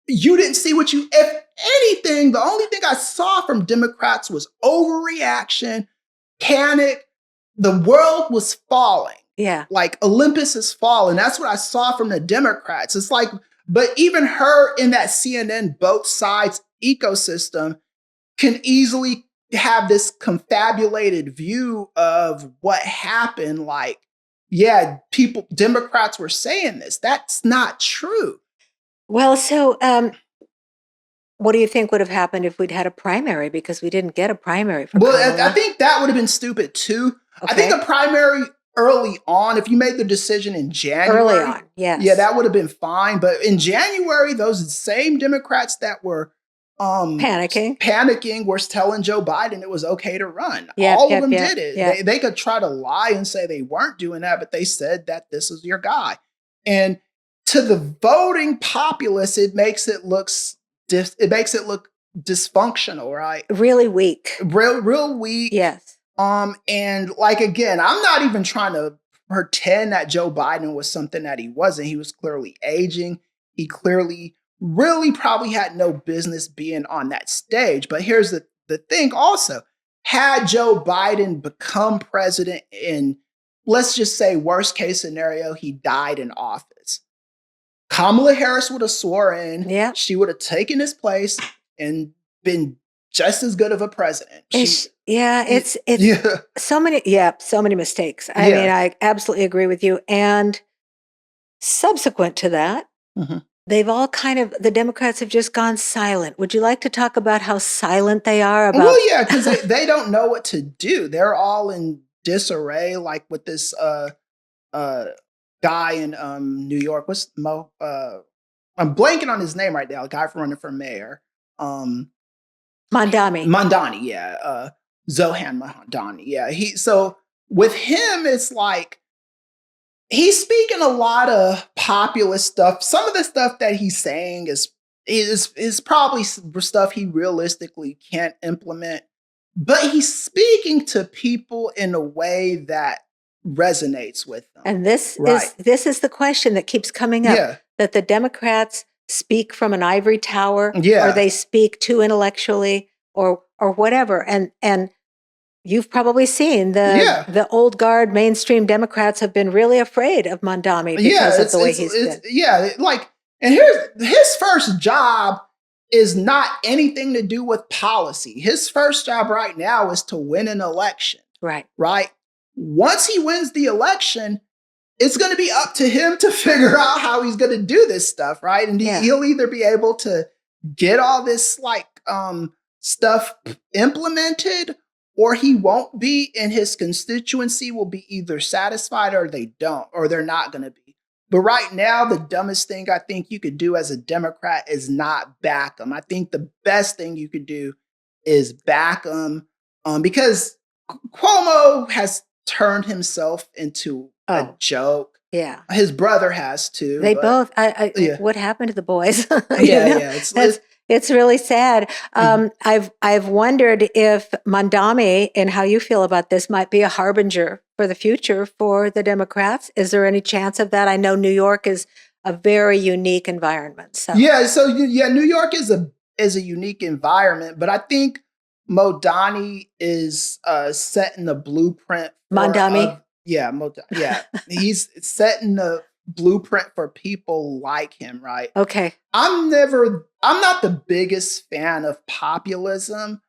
you didn't see if anything, the only thing I saw from Democrats was overreaction, panic. The world was falling. Yeah. Like Olympus is falling. That's what I saw from the Democrats. It's like, but even her in that CNN both sides ecosystem can easily have this confabulated view of what happened. Like, Democrats were saying this. That's not true. Well, so what do you think would have happened if we'd had a primary? Because we didn't get a primary for Kamala. I think that would have been stupid too. Okay. I think a primary early on, if you made the decision in January. Early on, yes. Yeah, that would have been fine. But in January, those same Democrats that were panicking, were telling Joe Biden it was okay to run. Yep, All of yep, them yep, did it. yep. They could try to lie and say they weren't doing that, but they said that this is your guy. And to the voting populace, it makes it look dysfunctional, right? Really weak. Real weak. Yes. And like, again, I'm not even trying to pretend that Joe Biden was something that he wasn't. He was clearly aging. He clearly really probably had no business being on that stage. But here's the thing also. Had Joe Biden become president in, let's just say, worst case scenario, he died in office, Kamala Harris would have sworn in. Yeah. She would have taken his place and been just as good of a president. It's so many mistakes. I mean, I absolutely agree with you. And subsequent to that, they've all the Democrats have just gone silent. Would you like to talk about how silent they are about? Well, yeah, because they don't know what to do. They're all in disarray, like with this guy in New York. What's Mo? I'm blanking on his name right now. A guy running for mayor. Mandani, yeah. Zohan Mandani, yeah. So with him, it's like he's speaking a lot of populist stuff. Some of the stuff that he's saying is probably stuff he realistically can't implement. But he's speaking to people in a way that resonates with them. And this is the question that keeps coming up, that the Democrats speak from an ivory tower, or they speak too intellectually, or whatever. And you've probably seen the old guard mainstream Democrats have been really afraid of Mandani because of the way he's been. Yeah, like, and here's his first job is not anything to do with policy. His first job right now is to win an election. Right. Once he wins the election, it's going to be up to him to figure out how he's going to do this stuff, right? And he'll either be able to get all this stuff implemented, or he won't be, and his constituency will be either satisfied or they don't, or they're not going to be. But right now, the dumbest thing I think you could do as a Democrat is not back him. I think the best thing you could do is back him, because Cuomo has turned himself into a joke. Yeah. His brother has too. They both. What happened to the boys? It's really sad. I've wondered if Mandani, and how you feel about this, might be a harbinger for the future for the Democrats. Is there any chance of that? I know New York is a very unique environment. So. New York is a unique environment, but I think Mandani is setting the blueprint. Mandani? He's setting the blueprint for people like him, right? Okay. I'm not the biggest fan of populism,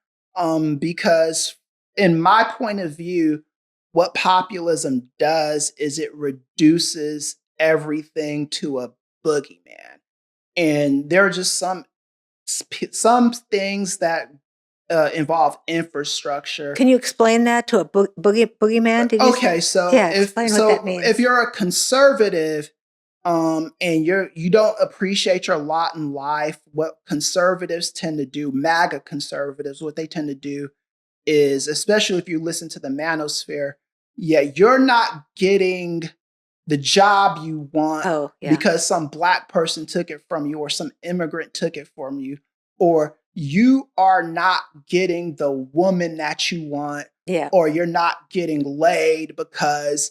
because in my point of view, what populism does is it reduces everything to a boogeyman. And there are just some things that involve infrastructure. Can you explain that to a boogeyman? Explain what that means. If you're a conservative, and you don't appreciate your lot in life, what conservatives tend to do, MAGA conservatives, what they tend to do is, especially if you listen to the manosphere, you're not getting the job you want because some Black person took it from you, or some immigrant took it from you, or you are not getting the woman that you want, or you're not getting laid because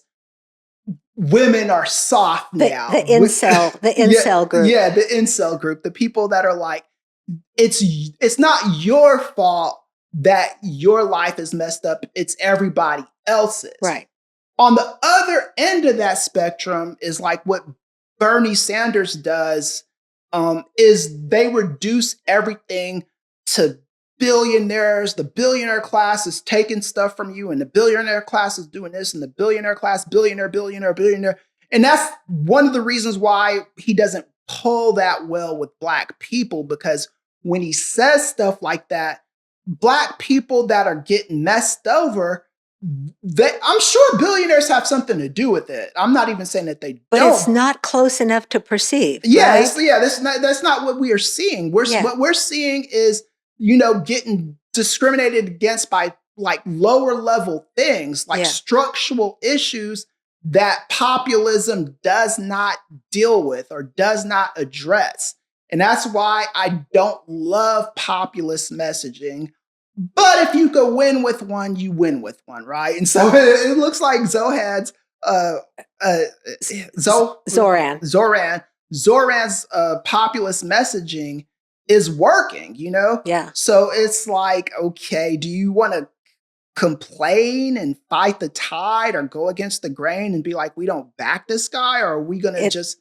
women are soft now. The incel group. Yeah, the incel group. The people that are like, it's not your fault that your life is messed up. It's everybody else's. Right. On the other end of that spectrum is like what Bernie Sanders does, is they reduce everything to billionaires. The billionaire class is taking stuff from you, and the billionaire class is doing this, and the billionaire class, billionaire. And that's one of the reasons why he doesn't pull that well with Black people, because when he says stuff like that, Black people that are getting messed over I'm sure billionaires have something to do with it. I'm not even saying that they but don't. it's not close enough to perceive. Yeah, right? that's not what we are seeing. What we're seeing is, getting discriminated against by like lower level things, like structural issues that populism does not deal with or does not address. And that's why I don't love populist messaging. But if you go win with one, you win with one, right? And so it looks like Zoran's populist messaging is working, Yeah. So it's like, okay, do you want to complain and fight the tide or go against the grain and be like, we don't back this guy, or are we going to just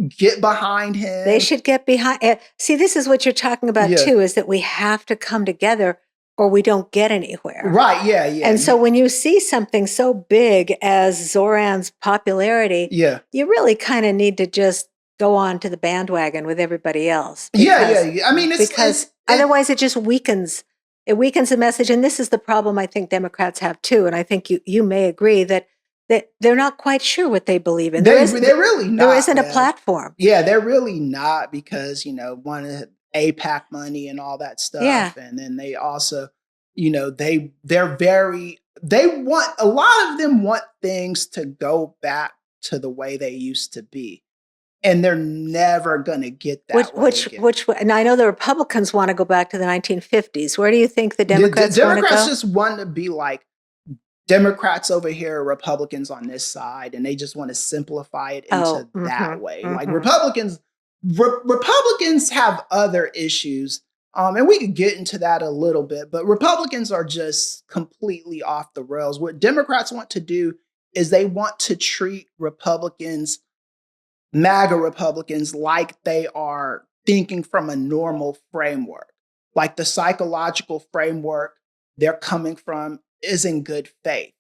get behind him? They should get behind. See, this is what you're talking about too, is that we have to come together or we don't get anywhere. Right, yeah. And so when you see something so big as Zoran's popularity, you really kind of need to just go on to the bandwagon with everybody else. Because, I mean, otherwise it just weakens. It weakens the message. And this is the problem I think Democrats have too. And I think you may agree that they're not quite sure what they believe in. They're really not. There isn't a platform. Yeah, they're really not, because, one of APAC money and all that stuff. Yeah. And then they also, a lot of them want things to go back to the way they used to be. And they're never going to get that and I know the Republicans want to go back to the 1950s. Where do you think the Democrats want to go? Democrats just want to be like Democrats over here, Republicans on this side, and they just want to simplify it into that way. Like Republicans have other issues, and we could get into that a little bit, but Republicans are just completely off the rails. What Democrats want to do is they want to treat Republicans, MAGA Republicans, like they are thinking from a normal framework, like the psychological framework they're coming from is in good faith.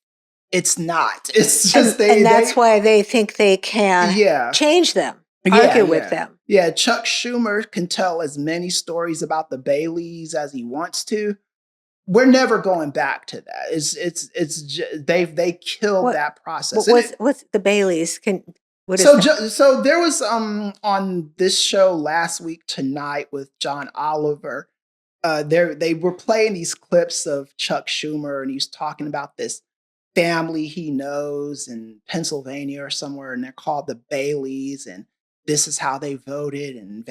It's not. It's just and that's why they think they can change them, argue with them. Yeah, Chuck Schumer can tell as many stories about the Baileys as he wants to. We're never going back to that. They killed that process. What's the Baileys? So there was on this show last week tonight with John Oliver. They were playing these clips of Chuck Schumer, and he's talking about this family he knows in Pennsylvania or somewhere, and they're called the Baileys, and this is how they voted, and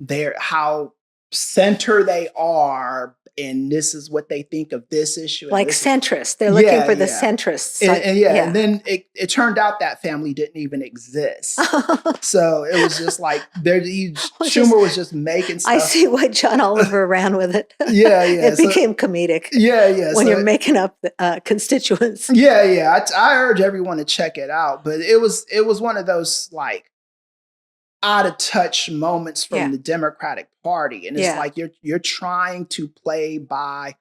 they're how center they are, and this is what they think of this issue. Like centrists. They're looking for the centrists. And then it turned out that family didn't even exist. So it was just like Schumer was just making stuff. I see why John Oliver ran with it. It became comedic. When you're making up constituents. I urge everyone to check it out. But it was one of those like out of touch moments from the Democratic Party. And it's like you're trying to play by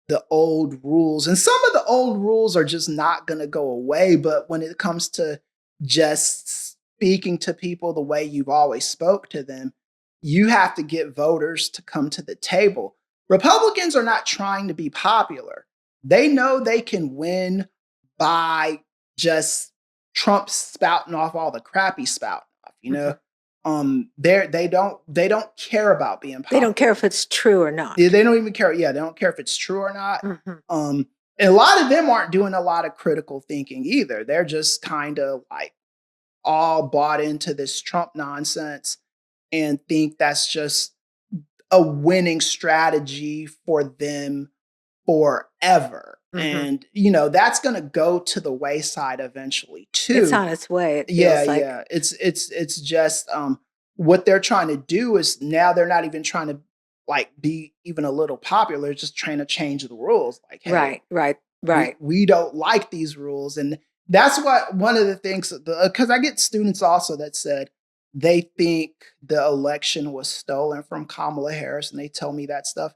the old rules. And some of the old rules are just not going to go away. But when it comes to just speaking to people the way you've always spoke to them, you have to get voters to come to the table. Republicans are not trying to be popular. They know they can win by just Trump spouting off all the crap he's spouting off, They don't care about being popular. They don't care if it's true or not. They don't even care. They don't care if it's true or not. And a lot of them aren't doing a lot of critical thinking either. They're just kind of like all bought into this Trump nonsense and think that's just a winning strategy for them forever. And, that's going to go to the wayside eventually too. It's on its way. It feels like. It's just what they're trying to do is now they're not even trying to like be even a little popular, just trying to change the rules. Like, hey, right. We don't like these rules. And that's what one of the things, because I get students also that said they think the election was stolen from Kamala Harris, and they tell me that stuff.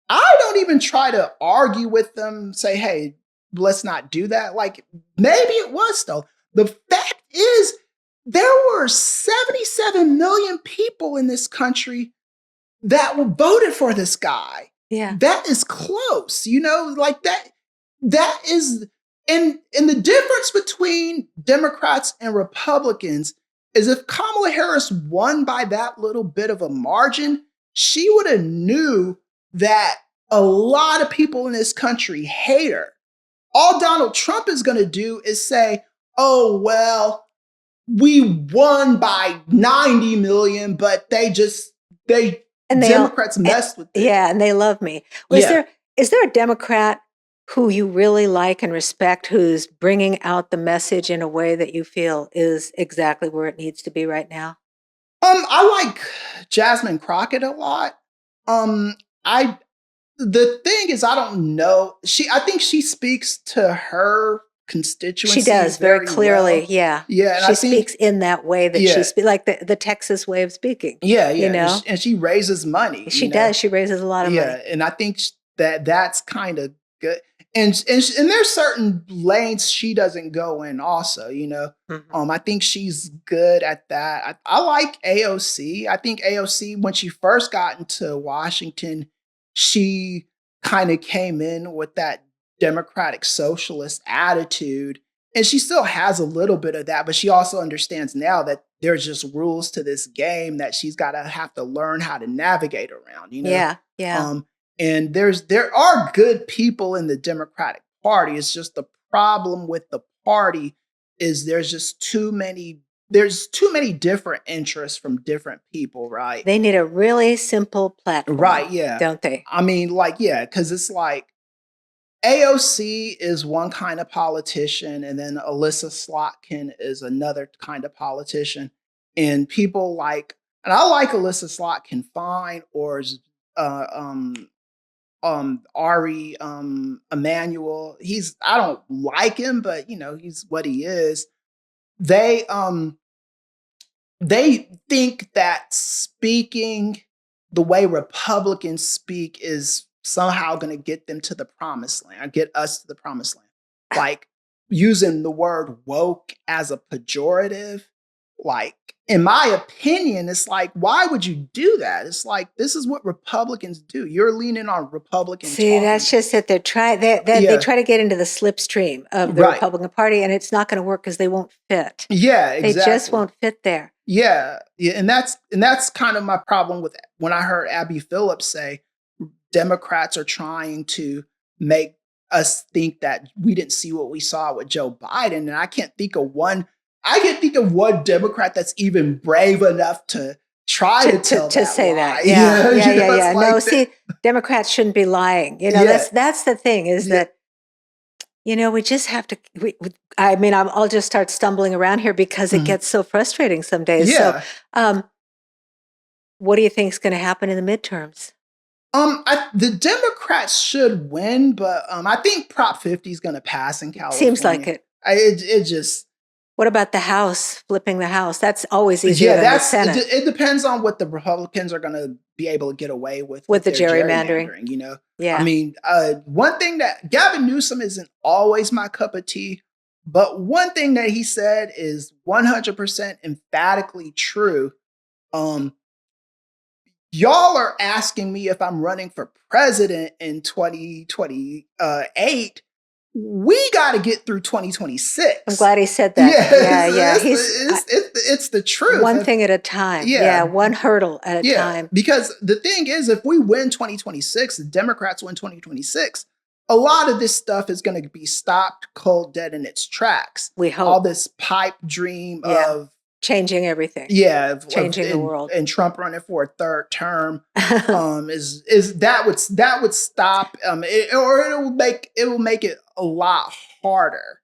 I don't even try to argue with them, say, hey, let's not do that. Like, maybe it was stolen. The fact is, there were 77 million people in this country that voted for this guy. Yeah. That is close, like that. that is, and the difference between Democrats and Republicans is if Kamala Harris won by that little bit of a margin, she would have knew that a lot of people in this country hate her. All Donald Trump is going to do is say, oh, well, we won by 90 million, but Democrats messed with it. Yeah, and they love me. Well, is there a Democrat who you really like and respect who's bringing out the message in a way that you feel is exactly where it needs to be right now? I like Jasmine Crockett a lot. The thing is, I don't know. I think she speaks to her constituency. She does very clearly. Well. Yeah. Yeah. She speaks in that way that she speaks, like the Texas way of speaking. Yeah. Yeah. You know? And she raises money. She does. She raises a lot of money. Yeah. And I think that's kind of good. And there's certain lanes she doesn't go in also, you know. Mm-hmm. I think she's good at that. I like AOC. I think AOC, when she first got into Washington, she kind of came in with that democratic socialist attitude. And she still has a little bit of that, but she also understands now that there's just rules to this game that she's got to have to learn how to navigate around, you know? Yeah, yeah. And there are good people in the Democratic Party. It's just the problem with the party is there's too many different interests from different people, right? They need a really simple platform. Right, yeah. Don't they? I mean, like, yeah, because it's like AOC is one kind of politician, and then Alyssa Slotkin is another kind of politician. And people like, and I like Alyssa Slotkin fine, or Ari Emanuel. I don't like him, but you know, he's what he is. They think that speaking the way Republicans speak is somehow going to get them to the promised land, get us to the promised land. Like using the word woke as a pejorative. Like, in my opinion, it's like, why would you do that? It's like, this is what Republicans do. You're leaning on Republicans. See, that's just that they try to get into the slipstream of the Republican Party, and it's not going to work because they won't fit. Yeah, exactly. They just won't fit there. Yeah, and that's kind of my problem with when I heard Abby Phillips say Democrats are trying to make us think that we didn't see what we saw with Joe Biden, and I can't think of one Democrat that's even brave enough to try to say that. Yeah. No, see, Democrats shouldn't be lying. You know, that's the thing is that, you know, we just have to, I'll just start stumbling around here because it gets so frustrating some days. Yeah. So what do you think is going to happen in the midterms? The Democrats should win, but I think Prop 50 is going to pass in California. Seems like it. It just... What about the House, flipping the House? That's always easier than the Senate. It depends on what the Republicans are going to be able to get away with the gerrymandering. You know? Yeah. I mean, one thing that Gavin Newsom isn't always my cup of tea, but one thing that he said is 100% emphatically true. Y'all are asking me if I'm running for president in 2028. We got to get through 2026. I'm glad he said that. Yeah. It's the truth. One thing at a time. Yeah, one hurdle at a time. Because the thing is, if we win 2026, the Democrats win 2026, a lot of this stuff is going to be stopped cold dead in its tracks. We hope. All this pipe dream of changing everything. Yeah, changing the world. And Trump running for a third term is that would stop it will make it a lot harder.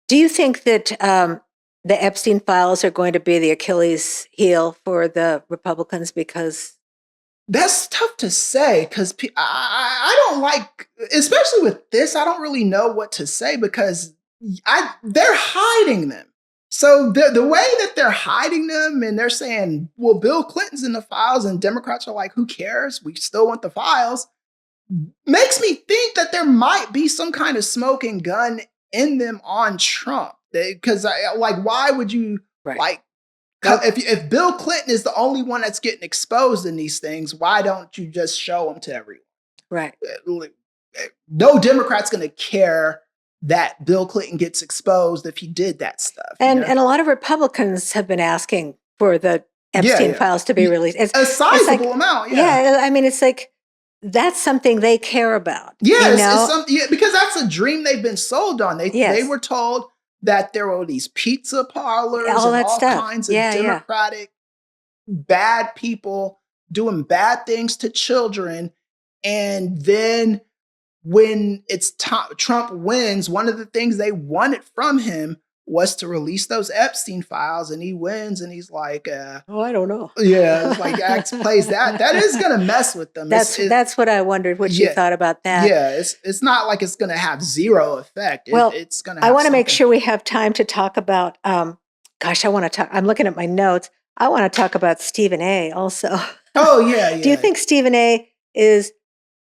Do you think that the Epstein files are going to be the Achilles heel for the Republicans? Because that's tough to say, because I don't like, especially with this, I don't really know what to say because they're hiding them. So the way that they're hiding them and they're saying, well, Bill Clinton's in the files and Democrats are like, who cares? We still want the files. Makes me think that there might be some kind of smoking gun in them on Trump. Because why would you if Bill Clinton is the only one that's getting exposed in these things, why don't you just show them to everyone? Right. no Democrat's going to care that Bill Clinton gets exposed if he did that stuff. And a lot of Republicans have been asking for the Epstein files to be released. It's a sizable amount. Yeah. I mean, it's like, that's something they care about. Yeah, because that's a dream they've been sold on. They were told that there were these pizza parlors and all kinds of Democratic bad people doing bad things to children. And then when Trump wins, one of the things they wanted from him was to release those Epstein files, and he wins, and he's like, I don't know. Yeah, it's like plays that. That is going to mess with them. That's what I wondered, what you thought about that. Yeah, it's not like it's going to have zero effect. It's going to. I want to make sure we have time to talk about. I want to talk. I'm looking at my notes. I want to talk about Stephen A. also. Oh yeah. Do you think Stephen A. is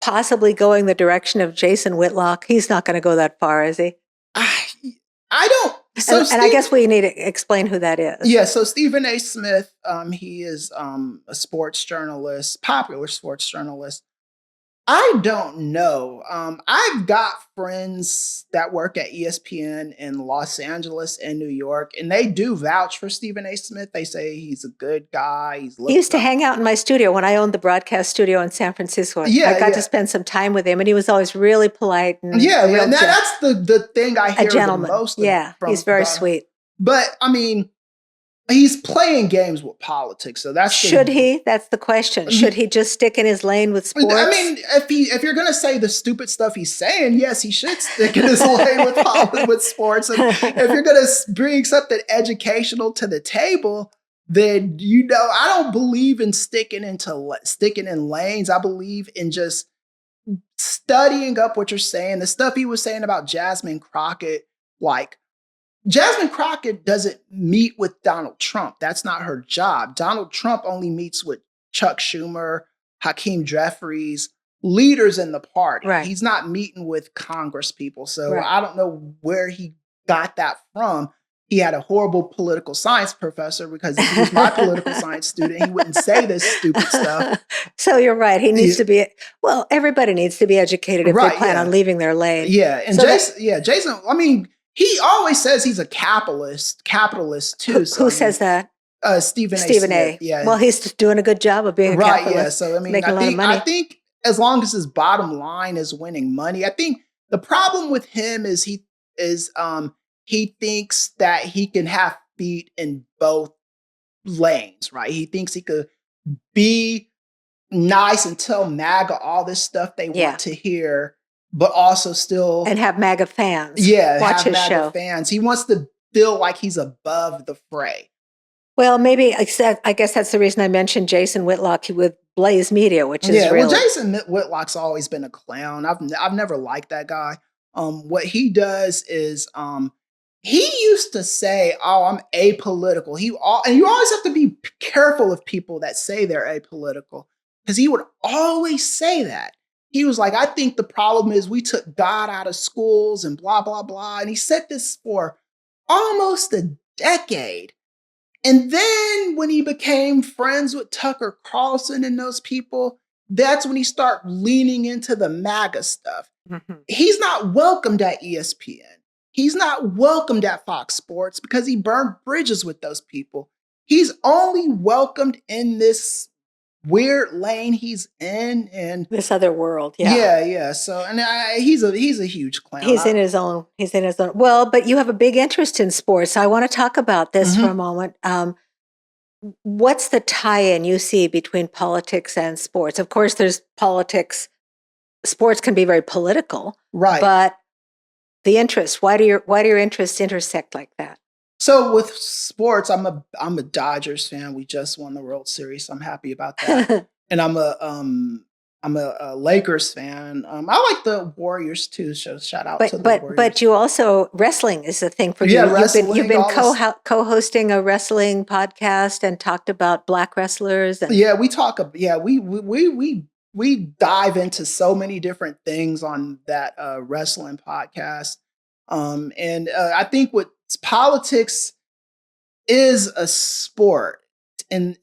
possibly going the direction of Jason Whitlock? He's not going to go that far, is he? I don't. So and I guess we need to explain who that is. Yeah, so Stephen A. Smith, he is a sports journalist, popular sports journalist. I don't know. I've got friends that work at ESPN in Los Angeles and New York, and they do vouch for Stephen A. Smith. They say he's a good guy. He used to hang out in my studio when I owned the broadcast studio in San Francisco. I got to spend some time with him, and he was always really polite. And that's the thing I hear the most. He's very sweet. But I mean, he's playing games with politics, so should he? That's the question. Should he just stick in his lane with sports? I mean, if you're going to say the stupid stuff he's saying, yes, he should stick in his lane with sports. And if you're going to bring something educational to the table, then I don't believe in sticking in lanes. I believe in just studying up what you're saying. The stuff he was saying about Jasmine Crockett, like. Jasmine Crockett doesn't meet with Donald Trump. That's not her job. Donald Trump only meets with Chuck Schumer, Hakeem Jeffries, leaders in the party. Right. He's not meeting with Congress people. So I don't know where he got that from. He had a horrible political science professor, because if he was my political science student, he wouldn't say this stupid stuff. So you're right. He needs to be, everybody needs to be educated if they plan on leaving their lane. Yeah. And Jason, I mean, he always says he's a capitalist too. Who says that? Stephen A. Yeah. Well, he's doing a good job of being a capitalist. Yeah. So I mean, making a lot of money. I think as long as his bottom line is winning money, I think the problem with him is he thinks that he can have feet in both lanes, right? He thinks he could be nice and tell MAGA all this stuff they want to hear, but also still and have MAGA fans. Yeah, watch have his MAGA show. fans. He wants to feel like he's above the fray. Well, maybe I guess that's the reason I mentioned Jason Whitlock with Blaze Media, which is really. Well, Jason Whitlock's always been a clown. I've never liked that guy. What he does is he used to say, "Oh, I'm apolitical." And you always have to be careful of people that say they're apolitical, because he would always say that. He was like, I think the problem is we took God out of schools and blah, blah, blah. And he said this for almost a decade. And then when he became friends with Tucker Carlson and those people, that's when he started leaning into the MAGA stuff. Mm-hmm. He's not welcomed at ESPN. He's not welcomed at Fox Sports because he burned bridges with those people. He's only welcomed in this weird lane he's in, and this other world. Yeah. So, and he's a huge clown. He's in his own. Well, but you have a big interest in sports. So I want to talk about this for a moment. What's the tie-in you see between politics and sports? Of course, there's politics. Sports can be very political, right? But the interest. Why do your interests intersect like that? So with sports, I'm a Dodgers fan. We just won the World Series. So I'm happy about that. And I'm a Lakers fan. I like the Warriors too. So shout out to the Warriors. But you also, wrestling is a thing for you. You've been co-hosting a wrestling podcast and talked about Black wrestlers. And we talk. Yeah, we dive into so many different things on that wrestling podcast. And I think what politics is a sport in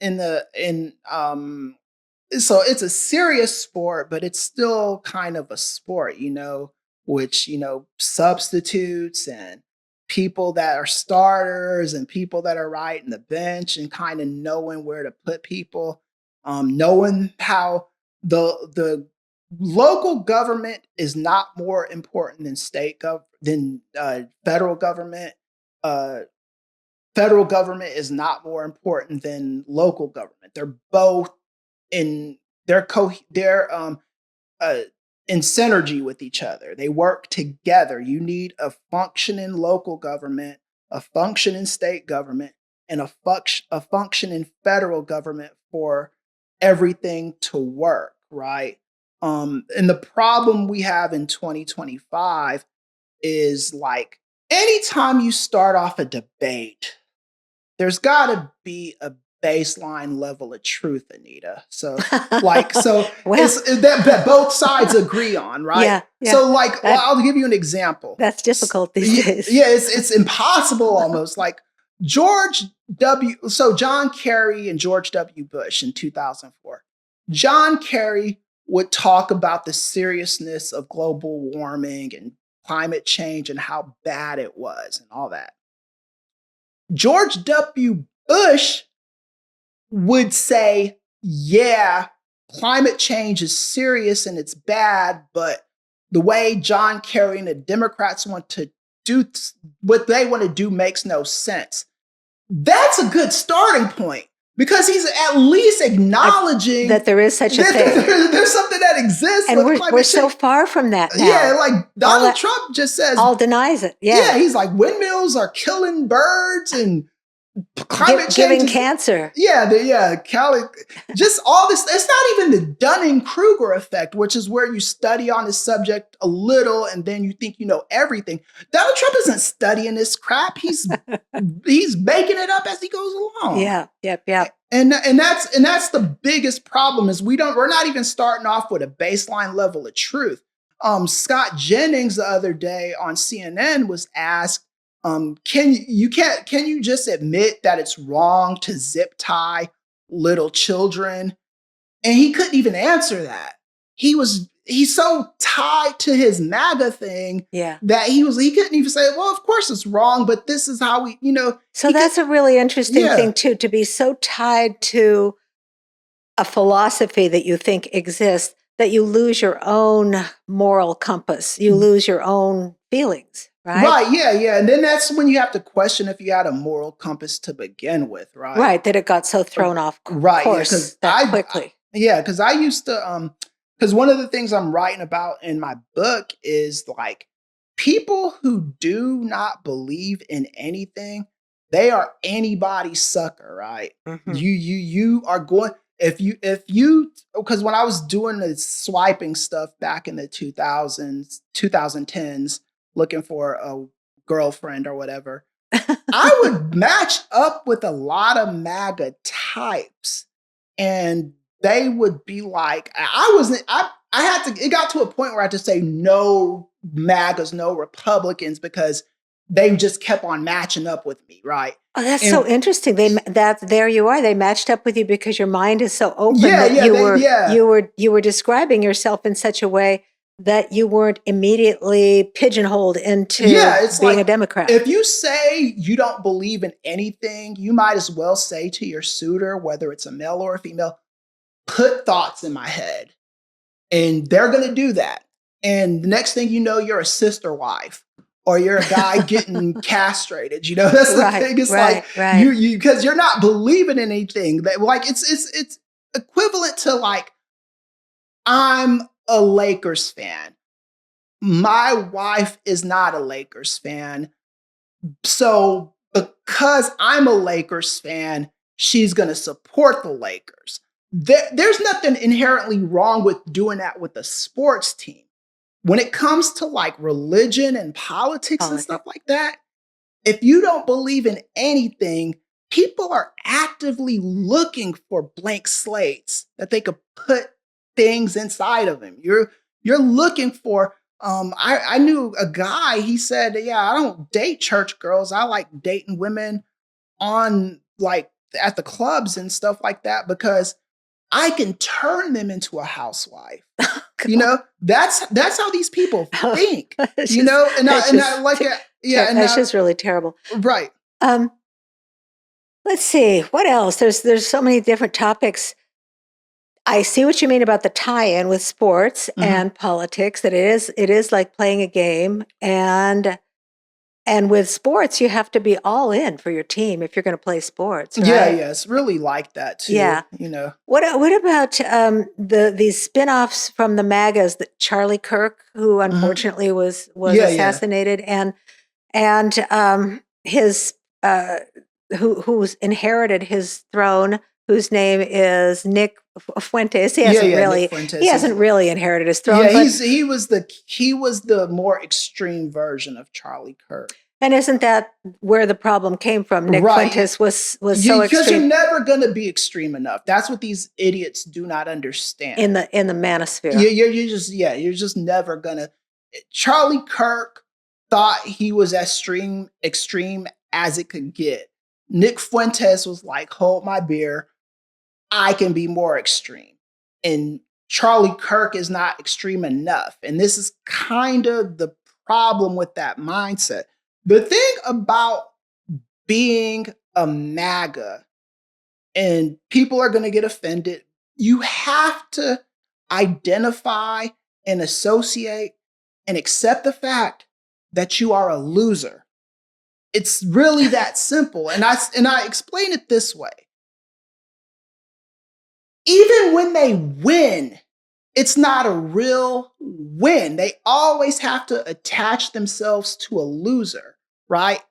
so it's a serious sport, but it's still kind of a sport, which, substitutes and people that are starters and people that are riding the bench and kind of knowing where to put people, knowing how the local government is not more important than federal government. Uh, Federal government is not more important than local government. They're both in they're uh, in synergy with each other. They work together. You need a functioning local government, a functioning state government, and a functioning federal government for everything to work, right? And the problem we have in 2025 is like anytime you start off a debate, there's got to be a baseline level of truth, Anita. So, well, it's that both sides agree on, right? Yeah. So, I'll give you an example. That's difficult these days. Yeah, it's impossible almost. Like John Kerry and George W. Bush in 2004. John Kerry would talk about the seriousness of global warming and climate change and how bad it was and all that. George W. Bush would say, yeah, climate change is serious and it's bad, but the way John Kerry and the Democrats want to do what they want to do makes no sense. That's a good starting point because he's at least acknowledging that there is such a thing. There's something that exists. And we're so far from that now. Yeah, like Donald Trump just says. All denies it. Yeah. Yeah, he's like, windmills are killing birds and climate change. Giving cancer. Just all this. It's not even the Dunning-Kruger effect, which is where you study on the subject a little and then you think you know everything. Donald Trump isn't studying this crap. He's making it up as he goes along. Yeah. And that's the biggest problem is we're not even starting off with a baseline level of truth. Scott Jennings the other day on CNN was asked, can you just admit that it's wrong to zip tie little children? And he couldn't even answer that. He's so tied to his MAGA thing that he couldn't even say, well, of course it's wrong, but this is how we, So that's a really interesting thing too, to be so tied to a philosophy that you think exists that you lose your own moral compass. You lose your own feelings, right? Right, yeah. And then that's when you have to question if you had a moral compass to begin with, right? Right, that it got so thrown off course that quickly. Because I used to, because one of the things I'm writing about in my book is like people who do not believe in anything, they are anybody's sucker, right? Mm-hmm. You are going, if you, because when I was doing the swiping stuff back in the 2010s, looking for a girlfriend or whatever, I would match up with a lot of MAGA types and they would be like, it got to a point where I had to say no MAGAs, no Republicans, because they just kept on matching up with me, right? Oh, that's so interesting. There you are. They matched up with you because your mind is so open that you were describing yourself in such a way that you weren't immediately pigeonholed into being a Democrat. If you say you don't believe in anything, you might as well say to your suitor, whether it's a male or a female, put thoughts in my head. And they're going to do that. And the next thing you know, you're a sister wife. Or you're a guy getting castrated, that's the thing. It's you because you're not believing in anything. That like it's equivalent to like I'm a Lakers fan. My wife is not a Lakers fan, so because I'm a Lakers fan, she's going to support the Lakers. There's nothing inherently wrong with doing that with a sports team. When it comes to like religion and politics and stuff like that, if you don't believe in anything, people are actively looking for blank slates that they could put things inside of them. You're looking for, I knew a guy, he said, I don't date church girls. I like dating women on like at the clubs and stuff like that because I can turn them into a housewife. You know, that's how these people think. You know, and I like it. Yeah, and that's just really terrible. Right. Let's see what else. There's so many different topics. I see what you mean about the tie-in with sports and politics. That it is like playing a game, and with sports, you have to be all in for your team if you're going to play sports, right? Yeah, it's really like that too. Yeah. You know. What about these spin-offs from the MAGAs, that Charlie Kirk, who unfortunately was assassinated, and his who's inherited his throne, whose name is Nick Fuentes. He hasn't really inherited his throne. Yeah, he was the more extreme version of Charlie Kirk. And isn't that where the problem came from? Nick Fuentes was so extreme. Because you're never going to be extreme enough. That's what these idiots do not understand. In the manosphere. You're just never gonna. Charlie Kirk thought he was as extreme as it could get. Nick Fuentes was like, hold my beer, I can be more extreme. And Charlie Kirk is not extreme enough. And this is kind of the problem with that mindset. The thing about being a MAGA, and people are going to get offended, you have to identify and associate and accept the fact that you are a loser. It's really that simple. And I explain it this way. Even when they win, it's not a real win. They always have to attach themselves to a loser, right?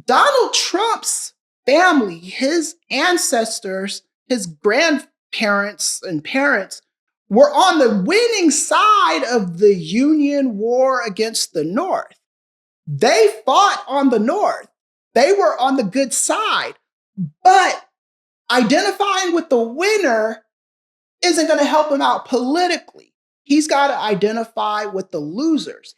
Donald Trump's family, his ancestors, his grandparents and parents were on the winning side of the Union war against the North. They fought on the North. They were on the good side. But identifying with the winner isn't going to help him out politically. He's got to identify with the losers.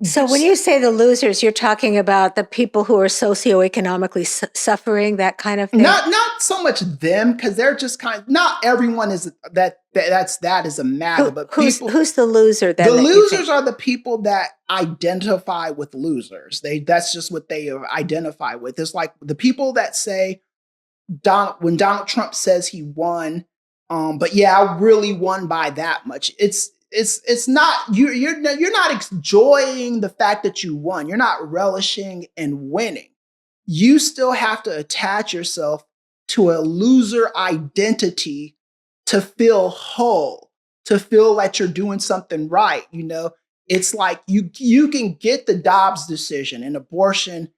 So when you say the losers, you're talking about the people who are socioeconomically suffering, that kind of thing? Not so much them, because they're just not everyone is that is a MAGA, but who's the loser then? The losers are the people that identify with losers. That's just what they identify with. It's like the people that say when Donald Trump says he won, but yeah, I really won by that much. It's not you're not enjoying the fact that you won. You're not relishing in winning. You still have to attach yourself to a loser identity to feel whole, to feel like you're doing something right. You know, it's like you can get the Dobbs decision and abortion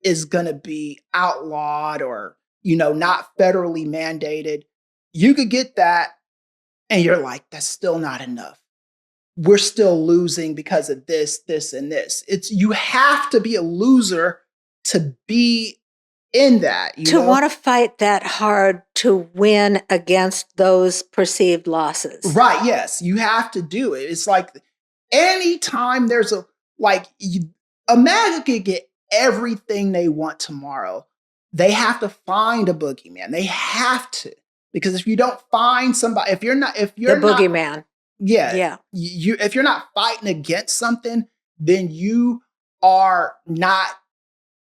is going to be outlawed or, not federally mandated. You could get that and you're like, that's still not enough. We're still losing because of this, and this. You have to be a loser to be in that. To want to fight that hard to win against those perceived losses. Right, yes. You have to do it. It's like anytime there's a MAGA could get everything they want tomorrow. They have to find a boogeyman. They have to. Because if you don't find somebody, if you're not boogeyman. Yeah. If you're not fighting against something, then you are not,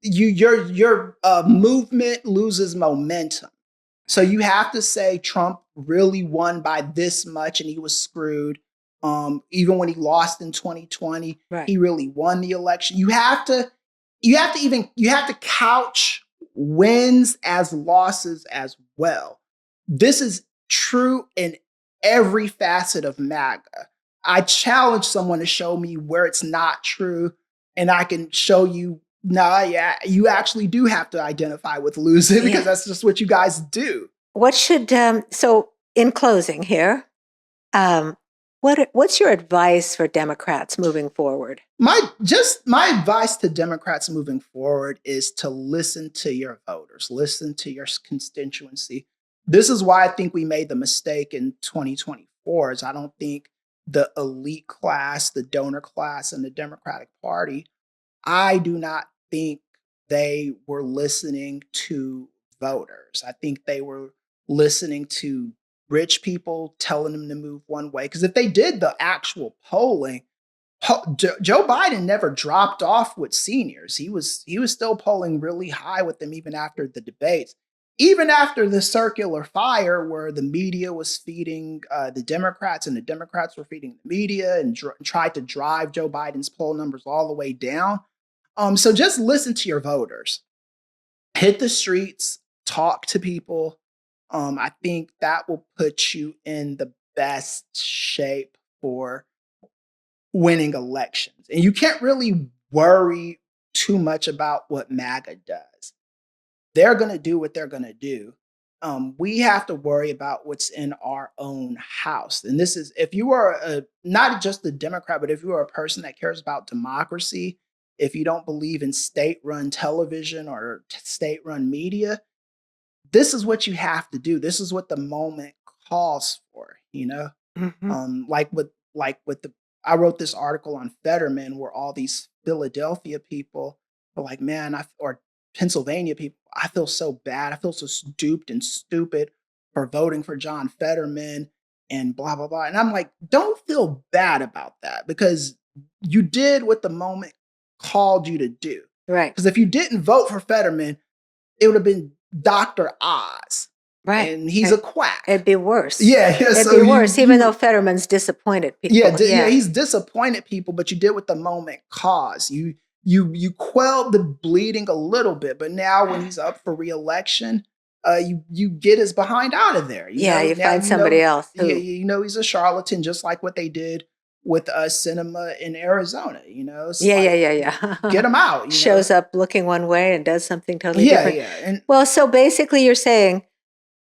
your movement loses momentum. So you have to say Trump really won by this much and he was screwed. Even when he lost in 2020, right. He really won the election. You have to couch wins as losses as well. This is true in every facet of MAGA. I challenge someone to show me where it's not true, and I can show you, you actually do have to identify with losing because that's just what you guys do. What should, so in closing here, what's your advice for Democrats moving forward? My advice to Democrats moving forward is to listen to your voters, listen to your constituency. This is why I think we made the mistake in 2024 is I don't think the elite class, the donor class in the Democratic Party, I do not think they were listening to voters. I think they were listening to rich people telling them to move one way. Because if they did the actual polling, Joe Biden never dropped off with seniors. He was still polling really high with them even after the debates, even after the circular fire where the media was feeding the Democrats and the Democrats were feeding the media and tried to drive Joe Biden's poll numbers all the way down. So just listen to your voters, hit the streets, talk to people. I think that will put you in the best shape for winning elections. And you can't really worry too much about what MAGA does. They're going to do what they're going to do. We have to worry about what's in our own house. And this is, if you are not just a Democrat, but if you are a person that cares about democracy, if you don't believe in state-run television or state-run media, this is what you have to do. This is what the moment calls for, Like with the I wrote this article on Fetterman where all these Philadelphia people were like, man, or Pennsylvania people, I feel so bad. I feel so duped and stupid for voting for John Fetterman and blah, blah, blah. And I'm like, don't feel bad about that because you did what the moment called you to do. Right. Because if you didn't vote for Fetterman, it would have been Dr. Oz. Right. And he's a quack. It'd be worse. Yeah. It'd be worse, even though Fetterman's disappointed people. Yeah, he's disappointed people, but you did what the moment caused. You quelled the bleeding a little bit, but now when he's up for re-election, you get his behind out of there. You find somebody else. He's a charlatan, just like what they did with Cinema in Arizona. Get him out. Shows up looking one way and does something totally different. Yeah. Well, so basically you're saying,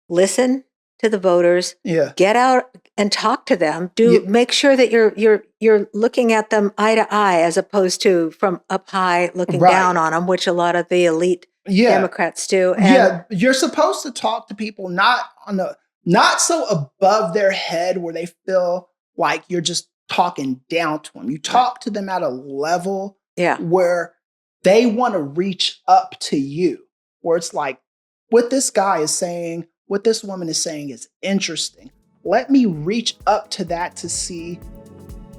listen to the voters. Yeah. Get out and talk to them. Make sure that you're looking at them eye to eye as opposed to from up high looking down on them, which a lot of the elite Democrats do. And you're supposed to talk to people not so above their head where they feel like you're just talking down to them. You talk to them at a level where they want to reach up to you, where it's like what this guy is saying, what this woman is saying is interesting. Let me reach up to that to see.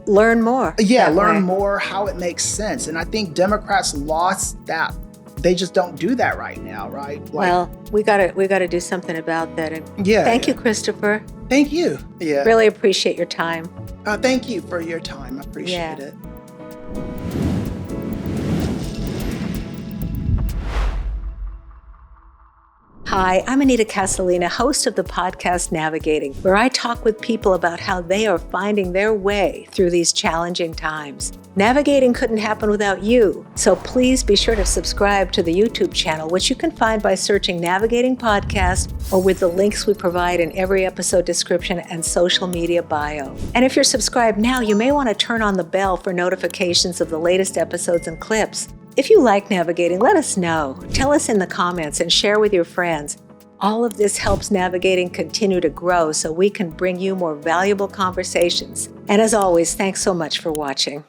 Learn more. Yeah, learn more how it makes sense. And I think Democrats lost that. They just don't do that right now, right? Well, we gotta do something about that. And thank you, Kristoffer. Thank you. Yeah. Really appreciate your time. Thank you for your time. I appreciate it. Hi, I'm Anita Casalina, host of the podcast Navigating, where I talk with people about how they are finding their way through these challenging times. Navigating couldn't happen without you, so please be sure to subscribe to the YouTube channel, which you can find by searching Navigating Podcast or with the links we provide in every episode description and social media bio. And if you're subscribed now, you may want to turn on the bell for notifications of the latest episodes and clips. If you like Navigating, let us know. Tell us in the comments and share with your friends. All of this helps Navigating continue to grow so we can bring you more valuable conversations. And as always, thanks so much for watching.